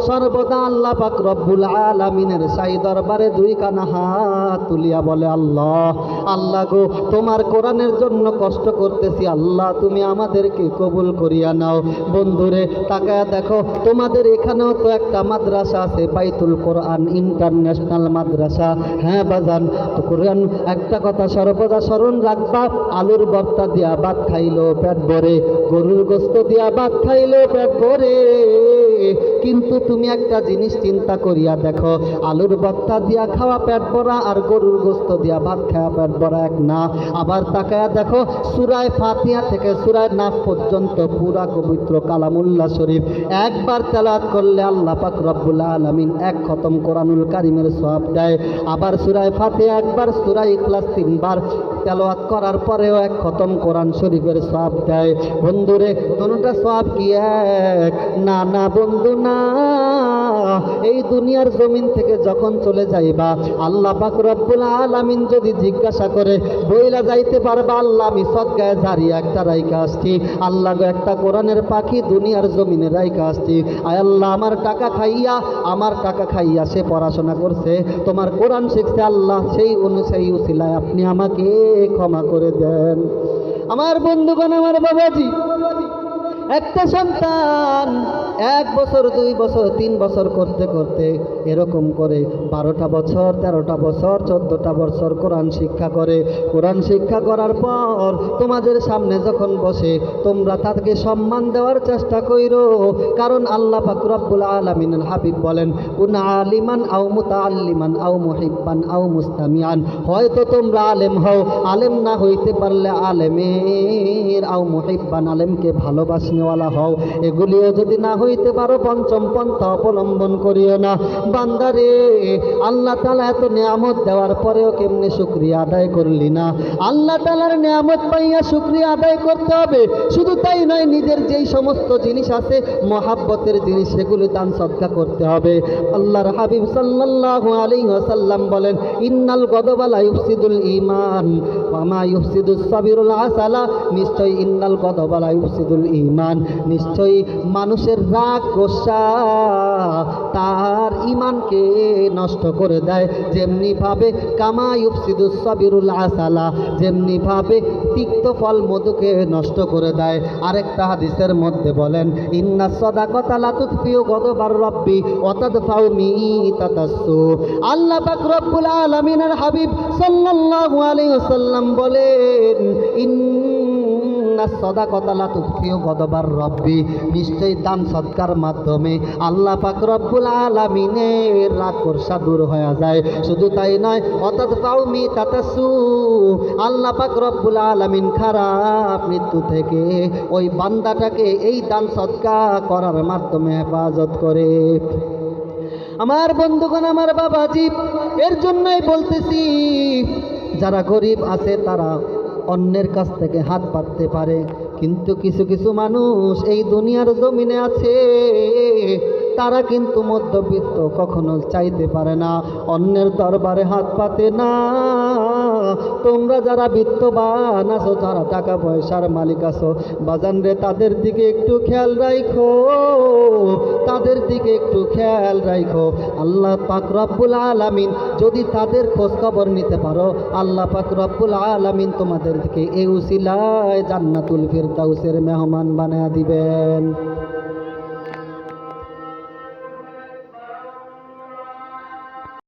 সর্বদা আল্লাহ পাক রব্বুল আলামিনের সাই দরবারে দুই কানা হাত তুলিয়া বলে, আল্লাহ, আল্লাহ গো, তোমার কোরআনের জন্য কষ্ট করতেছি, আল্লাহ তুমি আমাদেরকে কবুল করিয়া নাও। বন্ধুরে তাকায়া দেখো, তোমাদের এখানেও তো একটা মাদ্রাসা আছে, বাইতুল কোরআন ইন্টারন্যাশনাল মাদ্রাসা। হ্যাঁ বাজান, তো কোরআন একটা কথা সর্বদা স্মরণ রাখবা, আলুর ভর্তা দিয়া ভাত খাইলো পেট ভরে, গরুর গোস্ত দিয়া ভাত খাইলো পেট ভরে। কিন্তু তুমি একটা জিনিস চিন্তা করিয়া দেখো, আলুর ভর্তা দিয়া খাওয়া পেট ভরা আর গরুর গোস্ত দিয়া ভাত খাওয়া পেট ভরা এক না। আবার তাকায়া দেখো, সূরা ফাতিহা থেকে সূরা নাস পর্যন্ত পুরা পবিত্র কালামুল্লাহ শরীফ একবার তেলাওয়াত করলে আল্লাহ পাক রব্বুল আলামিন এক খতম কোরআনুল কারীমের সওয়াব দেয়। আবার সূরা ফাতিহা একবার, সূরা ইখলাস 3 বার তেলাওয়াত করার পরেও এক খতম কোরআন শরীফের সওয়াব দেয়। বন্ধুরে, দুটোটা সওয়াব কি এক? না না বন্ধু না। এই দুনিয়ার জমিন থেকে যখন চলে যাইবা, আল্লাহ পাক রব্বুল আলামিন যদি জিজ্ঞাসা করে, বইলা যাইতে পারবা, আল্লাহ আমি সদকায়ে জারিয়া একটা রাইখা আসছি, আল্লাহ গো একটা কোরআনের পাখি দুনিয়ার জমিনে রাইখা আসছি, আয় আল্লাহ আমার টাকা খাইয়া সে পড়াশোনা করছে, তোমার কোরআন শিখছে, আল্লাহ সেই অনুযায়ী উসিলায় আপনি আমাকে ক্ষমা করে দেন। আমার বন্ধুগণ, আমার বাবাজি, একটা সন্তান 1 বছর 2 বছর 3 বছর করতে করতে এরকম করে 12টা বছর 13টা বছর 14টা বছর কোরআন শিক্ষা করে। কোরআন শিক্ষা করার পর তোমাদের সামনে যখন বসে, তোমরা তাকে সম্মান দেওয়ার চেষ্টা কইরো, কারণ আল্লাহ পাক রব্বুল আলামিনের হাবিব বলেন, কুন আলিমান আও মুতাআল্লিমান আও মুহিব্বান আও মুস্তামিআন। হয়তো তোমরা আলেম হও, আলেম না হইতে পারলে আলেমের আও মুহিব্বান, আলেমকে ভালোবাসনেওয়ালা হও। এগুলিও যদি না হইতে পারো, পঞ্চম পন্থা অবলম্বন করিও না। বান্দারে, আল্লাহ তাআলা এত নিয়ামত দেওয়ার পরেও কেমনে শুকরিয়া আদায় করলি না? আল্লাহ তাআলার নিয়ামত পাইয়া শুকরিয়া আদায় করতে হবে। শুধু তাই নয়, নিজের যেই সমস্ত জিনিস আছে মহাব্বতের জিনিস, সেগুলো দান সদকা করতে হবে। আল্লাহর হাবিব সাল্লাল্লাহু আলাইহি ওয়াসাল্লাম বলেন, ইন্নাল গদবা লা ইউফসিদুল ঈমান ওয়া মা ইউফসিদুস সাবিরুল আসালা। নিশ্চয়ই ইন্নাল গদবা লা ইউফসিদুল ঈমান, নিশ্চয়ই মানুষের রাগ গোসা তার ঈমানকে নষ্ট করে দেয়। যেমনি ভাবে কামা ইউফসিদুস সাবিরুল আসালা, যেমনি ভাবে তিক্ত ফল মধুকে নষ্ট করে দেয়। আরেকটা হাদিসের মধ্যে বলেন, ইন্নাস সাদাকাতা লা তুতফিউ গদবার রাব্বি ওয়া তাদফাউ মিতাতাসসু। আল্লাহ পাক রব্বুল আলামিনের হাবিব সাল্লাল্লাহু আলাইহি ওয়াসাল্লাম বলেন, ইন্নাস সাদাকাতা লা তুতফিউ গদবার রাব্বি, নিশ্চয়ই দান সদকার মাধ্যমে আল্লাহ পাক রব্বুল আলামিনের রাগ গোসা দূর হয়ে যায়। শুধু তাই নয়, ওয়া তাদফাউ মিতাতাসসু, আল্লাহ পাক রব্বুল আলামিন খারাপ মৃত্যু থেকে ওই বান্দাটাকে এই দান সদকা করার মাধ্যমে হেফাজত করে। আমার বন্ধুগণ, আমার বাবাজি, এর জন্যই বলতেছি, যারা গরিব আছে তারা অন্যের কাছ থেকে হাত পাততে পারে, কিন্তু কিছু কিছু মানুষ এই দুনিয়ার জমিনে আছে, তারা কিন্তু মধ্যবিত্ত, কখনো চাইতে পারে না, অন্যের দরবারে হাত পাতে না। তোমরা যারা বিত্তবান আছো, যারা টাকা পয়সার মালিক আছো, বাজান রে, তাদের দিকে একটু খেয়াল রাখো, তাদের দিকে একটু খেয়াল রাখো। আল্লাহ পাক রব্বুল আলামিন যদি তাদের খোঁজ খবর নিতে পারো, আল্লাহ পাক রব্বুল আলামিন তোমাদেরকে এই উসিলায় জান্নাতুল ফিরদাউসের মেহমান বানায়া দিবেন।